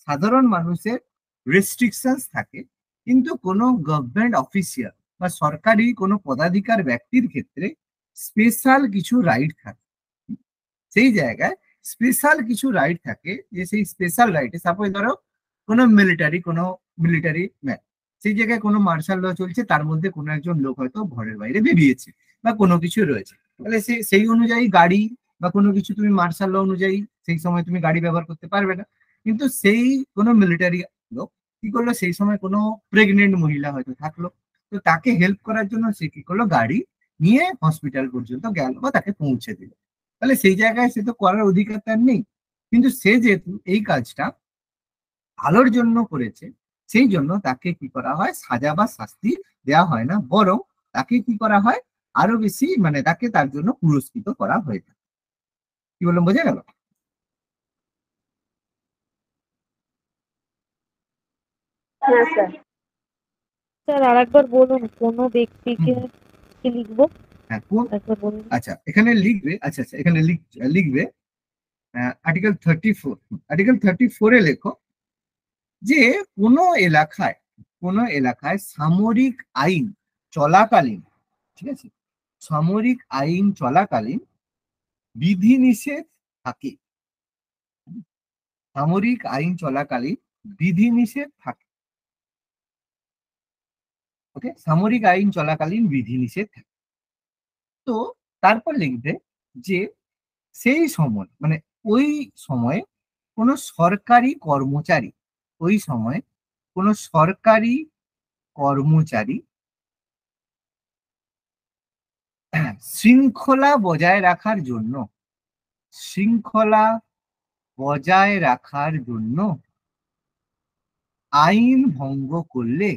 সাধারণ মানুষের রেস্ট্রিকশনস থাকে, কিন্তু কোনো গভর্নমেন্ট অফিসিয়াল বা সরকারি কোনো পদাধিকার ব্যক্তির ক্ষেত্রে স্পেশাল কিছু রাইট থাকে। সেই জায়গায় স্পেশাল কিছু রাইট থাকে, যে সেই স্পেশাল রাইটে সাপোজ ধরো কোনো মিলিটারি ম্যান, সেই জায়গায় কোনো মার্শাল ল চলছে, তার মধ্যে কোনো একজন লোক হয়তো ঘরের বাইরে বেরিয়েছে বা কোনো কিছু রয়েছে, তাহলে সেই অনুযায়ী গাড়ি বা কোনো কিছু তুমি মার্শাল ল অনুযায়ী সেই সময় তুমি গাড়ি ব্যবহার করতে পারবে না। কিন্তু সেই কোনো মিলিটারি লোক কি করলো, সেই সময় কোনো প্রেগনেন্ট মহিলা হয়তো থাকলো, তো তাকে হেল্প করার জন্য সে কি করলো, গাড়ি নিয়ে হসপিটাল পর্যন্ত গেল বা তাকে পৌঁছে দিল। তাহলে সেই জায়গায় সে তো করার অধিকার তার নেই, কিন্তু সে যেহেতু এই কাজটা ভালোর জন্য করেছে, সেই জন্য তাকে কি করা হয়, সাজা বা শাস্তি দেওয়া হয় না, বরং তাকে কি করা হয়, আরো বেশি মানে তাকে তার জন্য পুরস্কৃত করা হয়ে থাকে। কি বললাম, বোঝা গেল? হ্যাঁ স্যার। স্যার আরেকবার বলুন, কোনো ব্যক্তিকে হুম, কি লিখবো হ্যাঁ একবার বলুন। আচ্ছা এখানে লিখবে, আচ্ছা আচ্ছা এখানে লিখবে আর্টিকেল 34 লেখো যে কোনো এলাকায় সামরিক আইন চলাকালীন, ঠিক আছে, সামরিক আইন চলাকালীন বিধিনিষেধ থাকে। সামরিক আইন চলাকালীন বিধিনিষেধ থাকে। ওকে, সামরিক আইন চলাকালীন বিধিনিষেধ থাকে। তো তারপর লিখবে যে সেই সময় মানে ওই সময়ে কোনো সরকারি কর্মচারী, ওই সময় কোনো সরকারি কর্মচারী শৃঙ্খলা বজায় রাখার জন্য, শৃঙ্খলা বজায় রাখার জন্য আইন ভঙ্গ করলে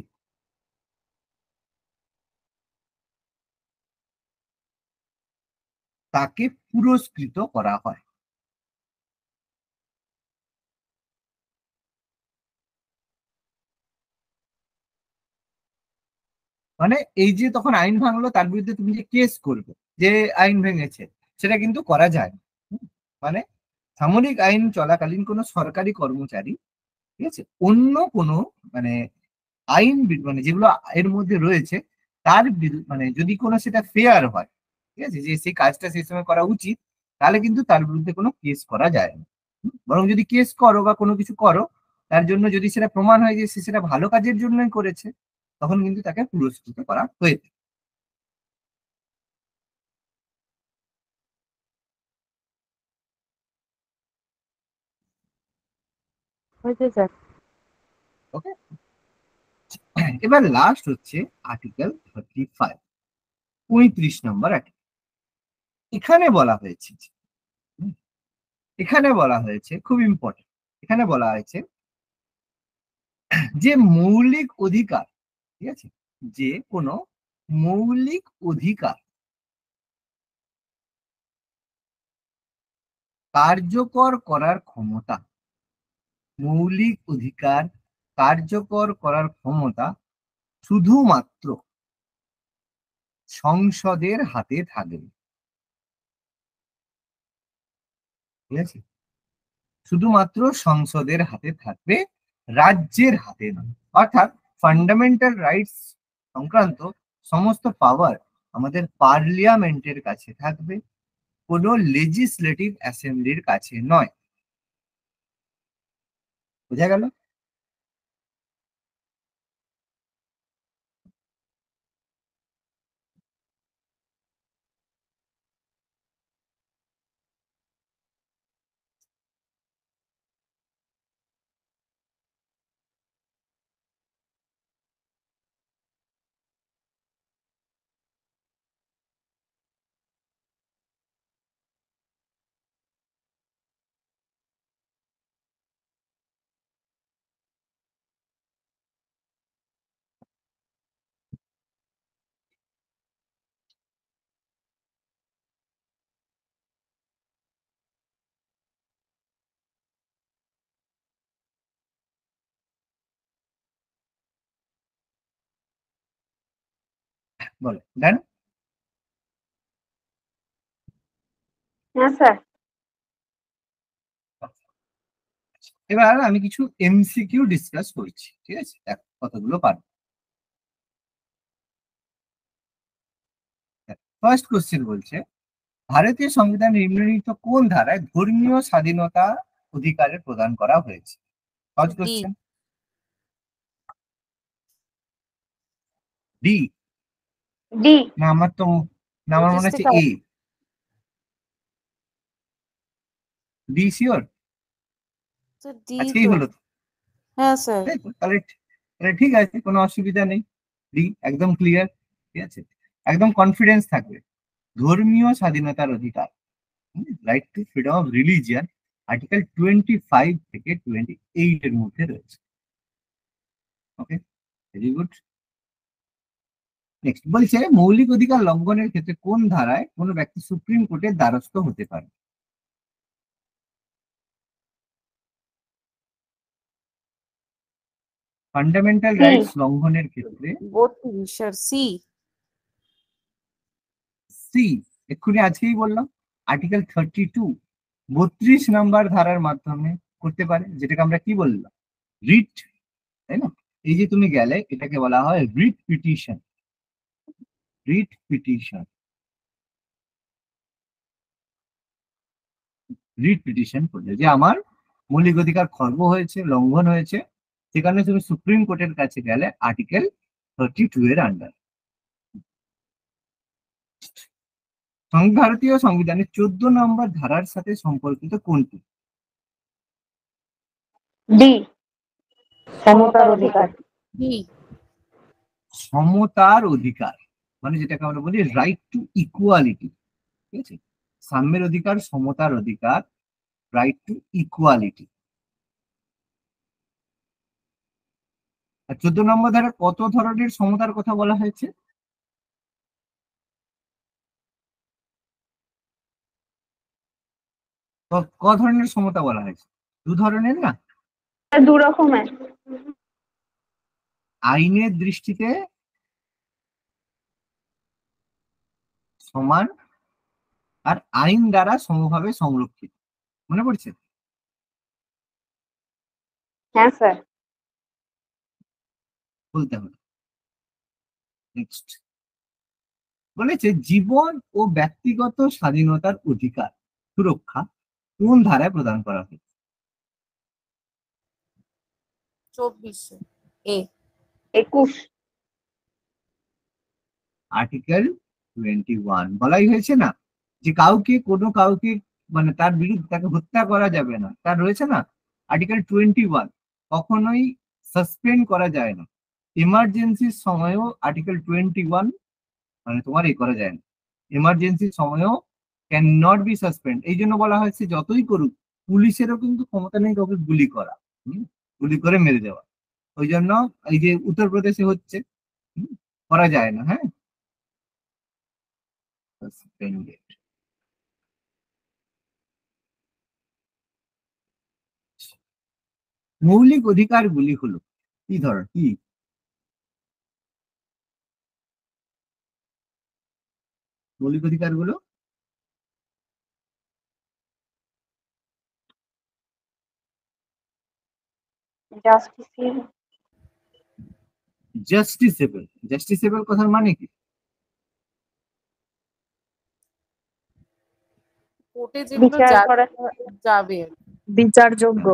তাকে পুরস্কৃত করা হয়। মানে এই যে তখন আইন ভাঙলো, তার বিরুদ্ধে তুমি যে কেস করবে যে আইন ভেঙেছে, সেটা কিন্তু করা যায় না। মানে সামরিক আইন চলাকালীন কোনো সরকারি কর্মচারী, ঠিক আছে, অন্য কোনো মানে মানে যেগুলো এর মধ্যে রয়েছে তার মানে যদি কোনো সেটা ফেয়ার হয়, ঠিক আছে, যে সেই কাজটা সেই সময় করা উচিত, তাহলে কিন্তু তার বিরুদ্ধে কোনো কেস করা যায় না। বরং যদি কেস করো বা কোনো কিছু করো, তার জন্য যদি সেটা প্রমাণ হয় যে সে সেটা ভালো কাজের জন্যই করেছে, তখন কিন্তু তাকে পুরস্কৃত করা হয়ে থাকে। হয়েছে স্যার। ওকে, এবার লাস্ট হচ্ছে আর্টিকেল 35, 35 নম্বর আর্টিকেল। এখানে বলা হয়েছে হুম, এখানে বলা হয়েছে খুব ইম্পর্টেন্ট, এখানে বলা হয়েছে যে মৌলিক অধিকার, ঠিক আছে, যে কোনো মৌলিক অধিকার কার্যকর করার ক্ষমতা, মৌলিক অধিকার কার্যকর করার ক্ষমতা শুধুমাত্র সংসদের হাতে থাকবে। ঠিক আছে, শুধুমাত্র সংসদের হাতে থাকবে, রাজ্যের হাতে নয়। অর্থাৎ ফান্ডামেন্টাল রাইটস সংক্রান্ত সমস্ত পাওয়ার আমাদের পার্লিয়ামেন্টের কাছে থাকবে, কোনো লেজিসলেটিভ অ্যাসেম্বলির কাছে নয়। বোঝা গেল? বলো, ডান। হ্যাঁ স্যার। এবার আমি কিছু এমসিকিউ ডিসকাস করছি, ঠিক আছে, দেখো কতগুলো পারো। ফার্স্ট কোশ্চেন বলছে, ভারতীয় সংবিধান নিম্নলিখিত কোন ধারায় ধর্মীয় স্বাধীনতা অধিকারের প্রদান করা হয়েছে? সহজ ডি। কোশ্চেন। D D. না, আমার মনে হচ্ছে এ। D sure? তো ডি আজকেই তো। হলো তো, হ্যাঁ স্যার। তাই তো? তাহলে তাহলে ঠিক আছে, কোনো অসুবিধা নেই। ডি একদম ক্লিয়ার, ঠিক আছে, একদম কনফিডেন্স থাকবে। ধর্মীয় স্বাধীনতার অধিকার, right two freedom of religion, article 25 থেকে 28 এর মধ্যে রয়েছে। ওকে, ভেরি গুড। নেক্সট বলছে, মৌলিক অধিকার লঙ্ঘনের ক্ষেত্রে কোন ধারায় কোনো ব্যক্তি সুপ্রিম কোর্টের দ্বারস্থ হতে পারে? Fundamental C. রাইটস লঙ্ঘনের ক্ষেত্রে 32 স্যার, সি। সি, এক্ষুনি আজকেই বললাম, আর্টিকেল 32, 32 নাম্বার ধারার মাধ্যমে করতে পারে, যেটাকে আমরা কি বললাম, রিট, তাই না? এই যে তুমি গেলে, এটাকে বলা হয় writ petition. Writ petition, writ petition করলে যে আমার মৌলিক অধিকার খর্ব হয়েছে, লঙ্ঘন হয়েছে, সেখানে তুমি সুপ্রিম কোর্টের কাছে গেলে আর্টিকেল 32 এর আন্ডার। ভারতীয় সংবিধানের 14 নম্বর ধারার সাথে সম্পর্কিত কোনটি? ডি। সমতার অধিকার। ডি। সমতার অধিকার, মানে যেটাকে আমরা বলি রাইট টু ইকুয়ালিটি, ঠিক আছে, সাম্যের অধিকার, সমতার অধিকার, রাইট টু ইকুয়ালিটি। আর 14 নম্বর ধারা কত ধরনের সমতার কথা বলা হয়েছে? ক ধরনের সমতা বলা হয়েছে? 2 ধরনের না? দু রকমের। আইনের দৃষ্টিতে সমান, আর আইন দ্বারা সমভাবে সংরক্ষিত। মনে পড়ছে? হ্যাঁ স্যার। বলতে হবে। নেক্সট বলেছে, জীবন ও ব্যক্তিগত স্বাধীনতার অধিকার সুরক্ষা কোন ধারায় প্রদান করা হয়েছে? 24 এ। 21। আর্টিকেল 21 বলাই হয়েছে না, যে কাউকে মানে তার বিরুদ্ধে তাকে হত্যা করা যাবে না, তার রয়েছে না আর্টিকেল 21, কখনোই সাসপেন্ড করা যায় না। এমার্জেন্সির সময়ও আর্টিকেল 21 মানে তোমার করা যায় না, এমার্জেন্সির সময়ও ক্যান নট বি সাসপেন্ড। এই জন্য বলা হয়েছে যতই করুক, পুলিশেরও কিন্তু ক্ষমতা নেই কাউকে গুলি করা, গুলি করে মেরে দেওয়া। ওই জন্য এই যে উত্তরপ্রদেশে হচ্ছে, হুম, করা যায় না, হ্যাঁ, সাসপেন্ডেড। মৌলিক অধিকারগুলি হলো কি কি? মৌলিক অধিকারগুলো জাস্টিসের। জাস্টিসেবল। জাস্টিসেবল কথার মানে কি? কোর্টে যেগুলো বিচার করা। যাবে। বিচারযোগ্য।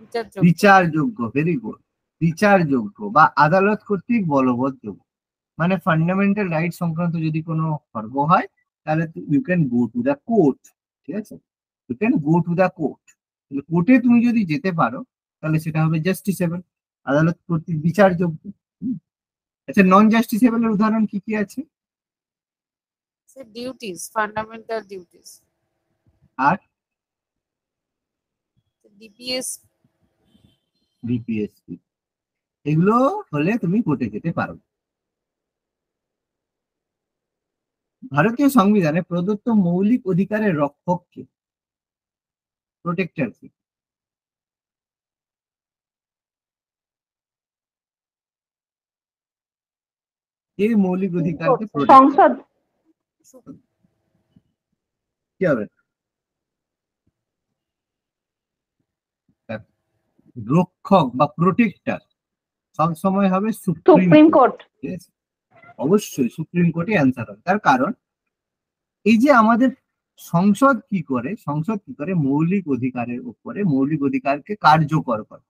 বিচারযোগ্য। বিচারযোগ্য, ভেরি গুড। বিচারযোগ্য বা আদালত কর্তৃক বলবৎযোগ্য, মানে ফান্ডামেন্টাল রাইট সংক্রান্ত যদি কোনো খর্ব হয়, তাহলে you can go to the court, ঠিক আছে, you can go to the court. কোর্টে তুমি যদি যেতে পারো, তাহলে সেটা হবে জাস্টিসেবল, আদালত কর্তৃক বিচারযোগ্য। হুম। আচ্ছা, নন জাস্টিসেবল এর উদাহরণ কি কি আছে? Sir duties, fundamental duties. আর ডিপিএস। বিপিএসপি, এগুলো হলে তুমি কোর্টে যেতে পারো। ভারতীয় সংবিধানে প্রদত্ত মৌলিক অধিকারের রক্ষক কে, প্রোটেক্টর কে? কে মৌলিক অধিকারকে প্রোটেক্ট করে? সংসদ। কি হবে? রক্ষক বা প্রোটেক্টর সব সময় হবে সুপ্রিম কোর্ট। ঠিক আছে, অবশ্যই সুপ্রিম কোর্টে অ্যান্সার হবে। তার কারণ এই যে আমাদের সংসদ কি করে, মৌলিক অধিকারের উপরে মৌলিক অধিকারকে কার্যকর করে।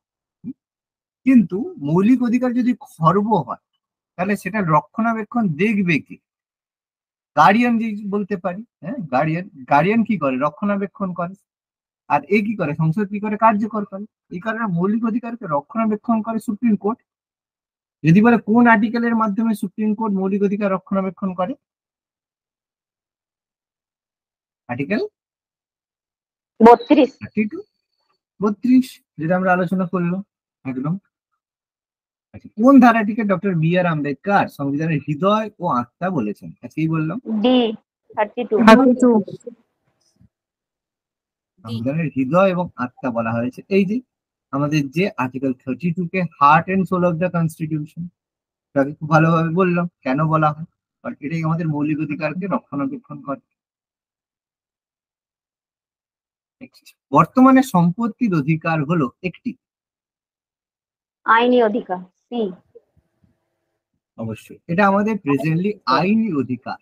কিন্তু মৌলিক অধিকার যদি খর্ব হয় তাহলে সেটা রক্ষণাবেক্ষণ দেখবে কি? গার্ডিয়ান যে বলতে পারি, হ্যাঁ, গার্ডিয়ান কি করে? রক্ষণাবেক্ষণ করে। আর এ কি করে? সংসদ কি করে? কার্যকর করে। এই কারণে মৌলিক অধিকারকে রক্ষণাবেক্ষণ করে সুপ্রিম কোর্ট। যদি বলে কোন আর্টিকেলের মাধ্যমে সুপ্রিম কোর্ট মৌলিক অধিকার রক্ষণাবেক্ষণ করে? আর্টিকেল 32। 32, যেটা আমরা আলোচনা করলাম একদম। আচ্ছা, কোন ধারাটিকে ডক্টর বি আর আম্বেদকর সংবিধানের হৃদয় ও আত্মা বলেছেন? আজকেই বললাম, ডি 32। সংবিধানের হৃদয় এবং আত্মা বলা হয়েছে এই যে আমাদের যে আর্টিকেল 32 কে heart and soul of the constitution. তাকে খুব ভালোভাবে বললাম কেন বলা হয়, কারণ এটাই আমাদের মৌলিক অধিকারকে রক্ষণাবেক্ষণ করে। বর্তমানে সম্পত্তির অধিকার হলো একটি আইনি অধিকার, সি। অবশ্যই এটা আমাদের প্রেজেন্টলি আইনি অধিকার।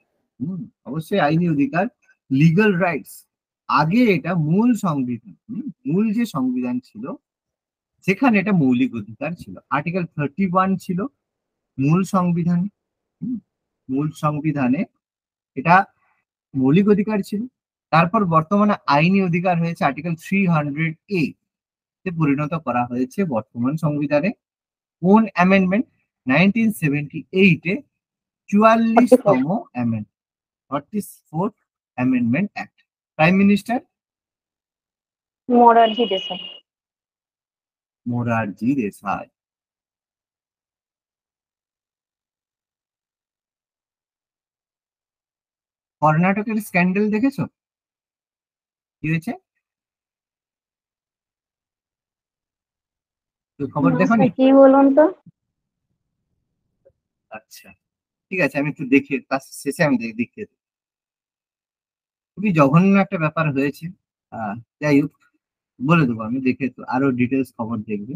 অবশ্যই আইনি অধিকার, লিগাল রাইটস। আগে এটা মূল সংবিধান, মূল যে সংবিধান ছিল সেখানে এটা মৌলিক অধিকার ছিল। আর্টিকেল 31 ছিল মূল সংবিধান। মূল সংবিধানে এটা মৌলিক অধিকার ছিল। তারপর বর্তমানে আইনি অধিকার হয়েছে আর্টিকেল 300A তে পরিণত করা হয়েছে বর্তমান সংবিধানে। কোন অ্যামেন্ডমেন্ট? 1978-এ 44তম amendment, 44th amendment act. Prime minister Morarji Desai. Morarji Desai. কর্ণাটকের স্ক্যান্ডেল দেখেছো? কি হয়েছে? খবর দেখোনি? কি বলুন তো? আচ্ছা, ঠিক আছে, আমি একটু দেখে তার শেষে আমি দেখিয়ে দেবো। খুবই জঘন্য একটা ব্যাপার হয়েছে। যাই হোক, বলে দেবো আমি, দেখে তো আরো ডিটেলস খবর দেখবে।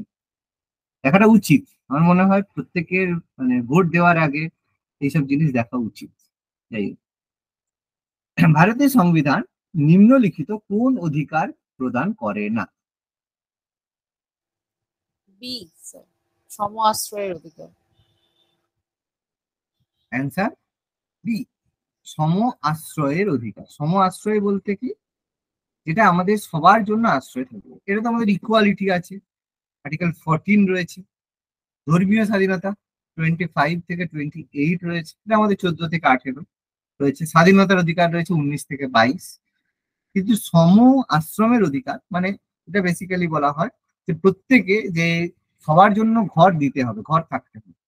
দেখাটা উচিত, আমার মনে হয় প্রত্যেকের, মানে ভোট দেওয়ার আগে এইসব জিনিস দেখা উচিত। যাই হোক, ভারতের সংবিধান নিম্নলিখিত কোন অধিকার প্রদান করে না? বি স্যার, সম আশ্রয়ের অধিকার। অ্যান্সার বি, সম আশ্রয়ের অধিকার। সম আশ্রয় বলতে কি? যেটা আমাদের সবার জন্য আশ্রয় থাকবে। এটা তো আমাদের ইকুয়ালিটি আছে, আর্টিকেল 14 রয়েছে। ধর্মীয় স্বাধীনতা 25 থেকে 28 রয়েছে, এটা আমাদের 14 থেকে 18 রয়েছে। স্বাধীনতার অধিকার রয়েছে 19 থেকে 22। কিন্তু সম আশ্রমের অধিকার মানে এটা বেসিক্যালি বলা হয় যে প্রত্যেকে যে সবার জন্য ঘর দিতে হবে, ঘর থাকতে হবে,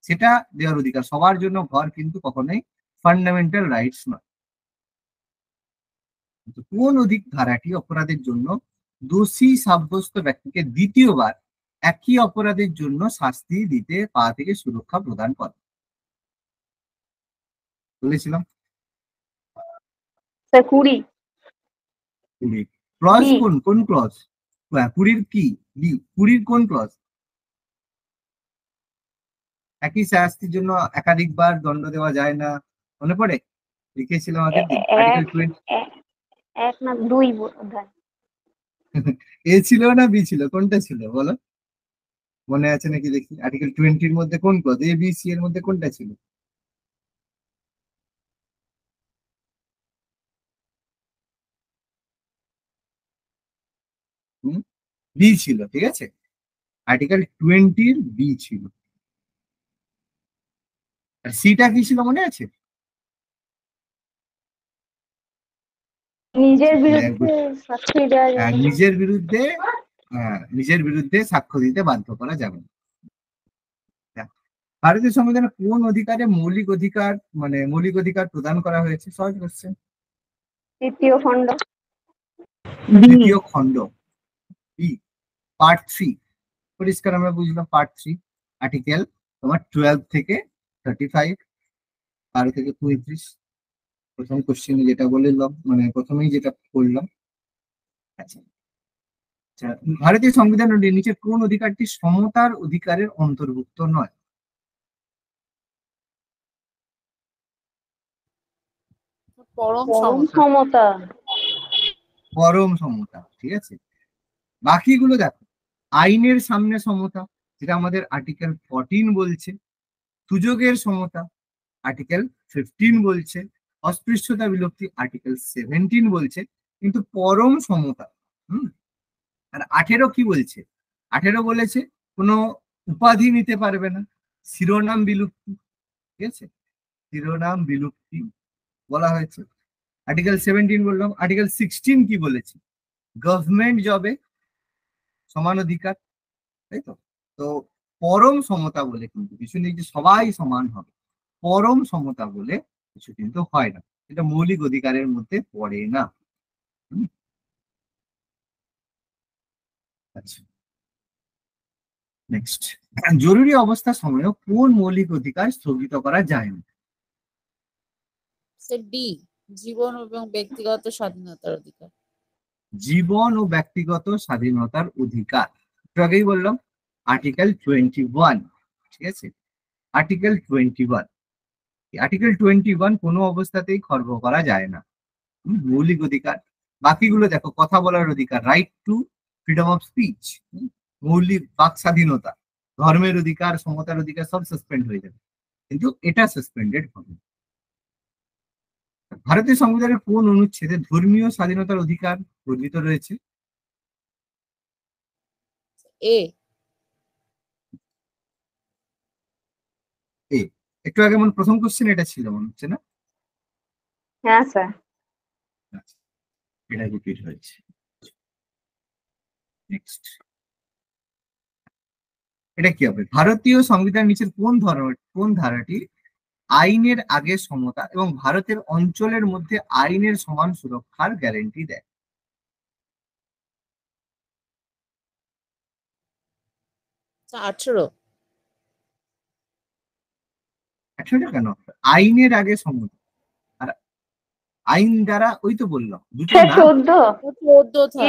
সেটা দেওয়ার অধিকার। সবার জন্য ঘর কিন্তু কখনোই ফান্ডামেন্টাল রাইটস নয়। কোন ধারাটি অপরাধের জন্য দোষী সাব্যস্ত ব্যক্তিকে দ্বিতীয়বার একই অপরাধের জন্য শাস্তি দিতে পাওয়া থেকে সুরক্ষা প্রদান করে? বলেছিলাম স্যার 20। 20। Clause B. কোন ক্লজ? 20 কি? 20 কোন ক্লজ? একই শাস্তির জন্য একাধিকবার দণ্ড দেওয়া যায় না, মনে পড়ে? লিখেছিলাম আগের দিন আর্টিকেল 20। এক না 2 বোধহয়। এ ছিল না বি ছিল, কোনটা ছিল বলো? মনে আছে নাকি দেখি, আর্টিকেল 20-র মধ্যে কোন ক্লজ? এ বি সি এর মধ্যে কোনটা ছিল? বি ছিল, ঠিক আছে, আর্টিকেল 20-র বি ছিল। আর সিটা কি ছিল মনে আছে? নিজের তাহলে বিরুদ্ধে সাক্ষী দেওয়া যাবে না। নিজের বিরুদ্ধে সাক্ষ্য দিতে বাধ্য করা যাবে না। ভারতীয় সংবিধানে কোন অধিকারে মৌলিক অধিকার প্রদান করা হয়েছে? সহজ কোশ্চেন। তৃতীয় খণ্ড। দ্বিতীয় খণ্ড, বি, পার্ট 3। পরিষ্কার আমরা বুঝলাম, পার্ট 3, আর্টিকেল তোমার 12 থেকে 35, 12 থেকে 35। প্রথম কোশ্চেনে যেটা বললাম, মানে প্রথমেই যেটা বললাম। আচ্ছা, আচ্ছা, ভারতীয় সংবিধানের নিচে কোন অধিকারটি সমতার অধিকারের অন্তর্ভুক্ত নয়? পরম পরম সমতা। সমতা। পরম সমতা, ঠিক আছে। বাকিগুলো দেখো, আইনের সামনে সমতা, যেটা আমাদের আর্টিকেল 14 বলছে। সুযোগের সমতা, আর্টিকেল 15 বলছে। অস্পৃশ্যতা বিলুপ্তি, আর্টিকেল 17 বলছে। কিন্তু পরম সমতা, আর 18 কি বলছে? 18 বলেছে কোনো উপাধি নিতে পারবে না, শিরোনাম বিলুপ্তি, ঠিক আছে, শিরোনাম বিলুপ্তি বলা হয়েছে। আর্টিকেল 17 বললাম। আর্টিকেল 16 কি বলেছে? গভর্নমেন্ট জবে সমান অধিকার, তাই তো। তো পরম সমতা বলে কিন্তু কিছু নেই যে সবাই সমান হবে, পরম সমতা বলে কিছু কিন্তু হয় না, এটা মৌলিক অধিকারের মধ্যে পড়ে না। হুম, আচ্ছা, নেক্সট। জরুরি অবস্থার সময়ও কোন মৌলিক অধিকার স্থগিত করা যায় না? ডি, জীবন এবং ব্যক্তিগত স্বাধীনতার অধিকার। জীবন ও ব্যক্তিগত স্বাধীনতার অধিকার, একটু আগেই বললাম আর্টিকেল 21, ঠিক আছে, আর্টিকেল 21। আর্টিকেল 21 কোনো অবস্থাতেই খর্ব করা যায় না, মৌলিক অধিকার। বাকিগুলো দেখো, কথা বলার অধিকার, right two freedom of speech, মৌলিক বাক স্বাধীনতা, ধর্মের অধিকার, সমতার অধিকার, সব সাসপেন্ড হয়ে যাবে, কিন্তু এটা সাসপেন্ডেড হবে। ভারতীয় সংবিধানের কোন অনুচ্ছেদে ধর্মীয় স্বাধীনতার অধিকার বর্ণিত রয়েছে? এ। এ। একটু আগে মনে প্রথম কোশ্চেন এটা ছিল মনে হচ্ছে না? হ্যাঁ স্যার। আচ্ছা, এটা রিপিট হয়েছে। নেক্সট, এটা কি হবে? ভারতীয় সংবিধান নিচের কোন ধারাটি আইনের আগে সমতা এবং ভারতের অঞ্চলের মধ্যে আইনের সমান সুরক্ষার গ্যারান্টি দেয়? 18। 18টা কেন? আইনের আগে সমতা, আর আইন দ্বারা, ওই তো বললাম দুটো স্যার না। 14। 14 था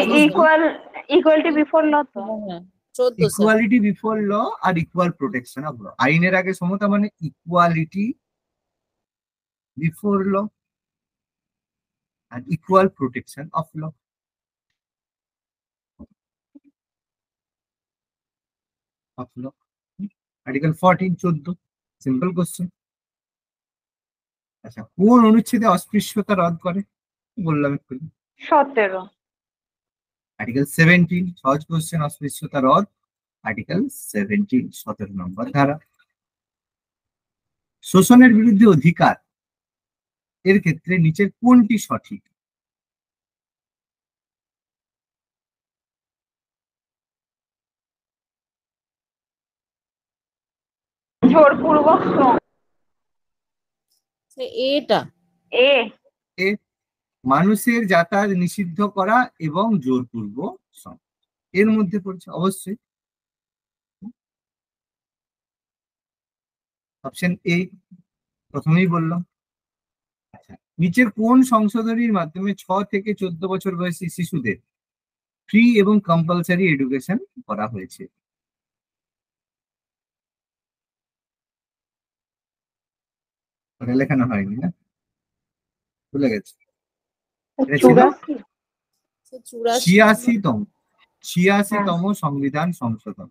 ইকুয়ালিটি বিফোর ল তো। হ্যাঁ 14 স্যার। ইকুয়ালিটি বিফোর ল আর ইকুয়াল প্রোটেকশন অফ ল। আইনের আগে সমতা মানে ইকুয়ালিটি বিফোর ল আর equal protection of law. Article 14, 14, simple question. আচ্ছা, কোন অনুচ্ছেদে অস্পৃশ্যতা রদ করে? বললাম একটু। 17। আর্টিকেল 17, সহজ কোশ্চেন, অস্পৃশ্যতা রদ, আর্টিকেল 17, 17 নম্বর ধারা। শোষণের বিরুদ্ধে অধিকার এর ক্ষেত্রে নিচের কোনটি সঠিক? জোরপূর্বক শ্রম। এটা এ। এ। মানুষের যাতায়াত নিষিদ্ধ করা এবং জোরপূর্বক শ্রম এর মধ্যে পড়ছে অবশ্যই। অপশন এ, প্রথমেই বললাম। আচ্ছা, নিচের কোন সংশোধনীর মাধ্যমে 6 থেকে 14 বছর বয়সী শিশুদের ফ্রি এবং কম্পালসারি এডুকেশন করা হয়েছে? ওটা লেখানো হয়নি না, ভুলে গেছে। এটা ছিল 84। 84। 86তম হ্যাঁ। 86তম সংবিধান সংশোধন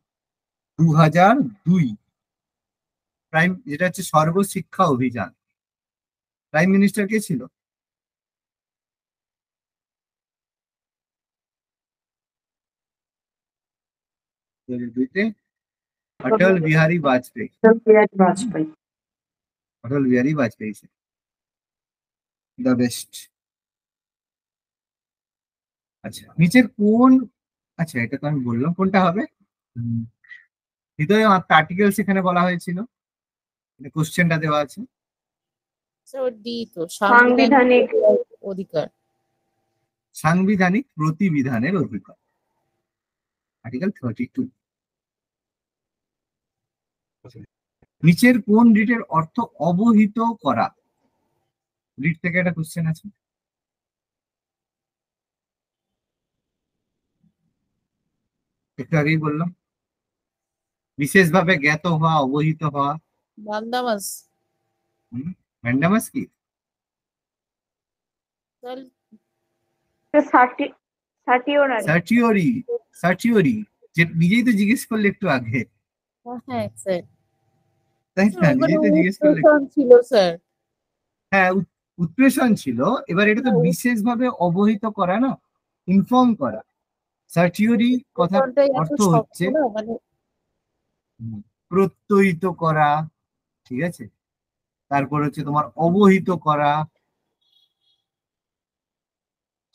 2002, প্রাইম, যেটা হচ্ছে সর্বশিক্ষা অভিযান। প্রাইম মিনিস্টার কে ছিল? অটল বিহারী বাজপেয়ী। বাজপেয়ী। Atal Bihari Vajpayee, the best. আচ্ছা, নিচের কোন, আচ্ছা এটা তো আমি বললাম, কোনটা হবে? হৃদয় আর্টিকেলস এখানে বলা হয়েছিল, কোশ্চেনটা দেওয়া আছে। ডি তো সাংবিধানিক অধিকার। সাংবিধানিক প্রতিবিধানের অধিকার, আর্টিকেল 32। নিচের কোন রিটের অর্থ অবহিত করা? রিট থেকে একটা কোশ্চেন আছে। একটু আগেই বললাম, বিশেষভাবে জ্ঞাত হওয়া, অবহিত হওয়া। মান্দামাস। ম্যান্ডামাস কি? তাহলে সার্টিওরারি। সার্টিওরি। সার্টিওরি, যে নিজেই তো জিজ্ঞেস করলে একটু আগে, হ্যাঁ স্যার। তাই না? ওখানে নিজেই তো জিজ্ঞেস করলে। উৎপ্রেক্ষণ ছিল স্যার। হ্যাঁ, উৎপ্রেষণ ছিল। এবার এটা তো বিশেষভাবে অবহিত করা না, ইনফর্ম করা। সার্টিওরি কথার উৎপ্রেক্ষণটাই এত অর্থ শক্ত হচ্ছে না, মানে প্রত্যয়িত করা, ঠিক আছে? তারপর হচ্ছে তোমার অবহিত করা,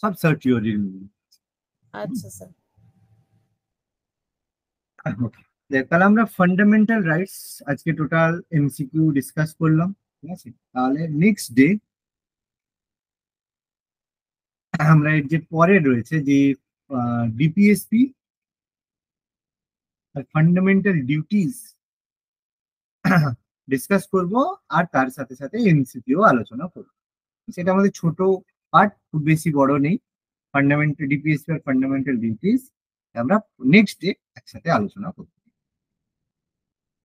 সব সার্টিওরি। আচ্ছা স্যার। তাহলে আমরা ফান্ডামেন্টাল রাইটস আজকে টোটাল এমসিকিউ ডিসকাস করলাম, ঠিক আছে? তাহলে নেক্সট ডে আমরা এর যে পরে রয়েছে যে ডিপিএসপি আর ফান্ডামেন্টাল ডিউটিস ডিসকাস করব, আর তার সাথে সাথে এমসিকিউ আলোচনা করব। সেটা আমাদের ছোট পার্ট, খুব বেশি বড় নেই। ফান্ডামেন্টাল ডিপিএসপি আর ফান্ডামেন্টাল ডিউটিস আমরা নেক্সট ডে একসাথে আলোচনা করব।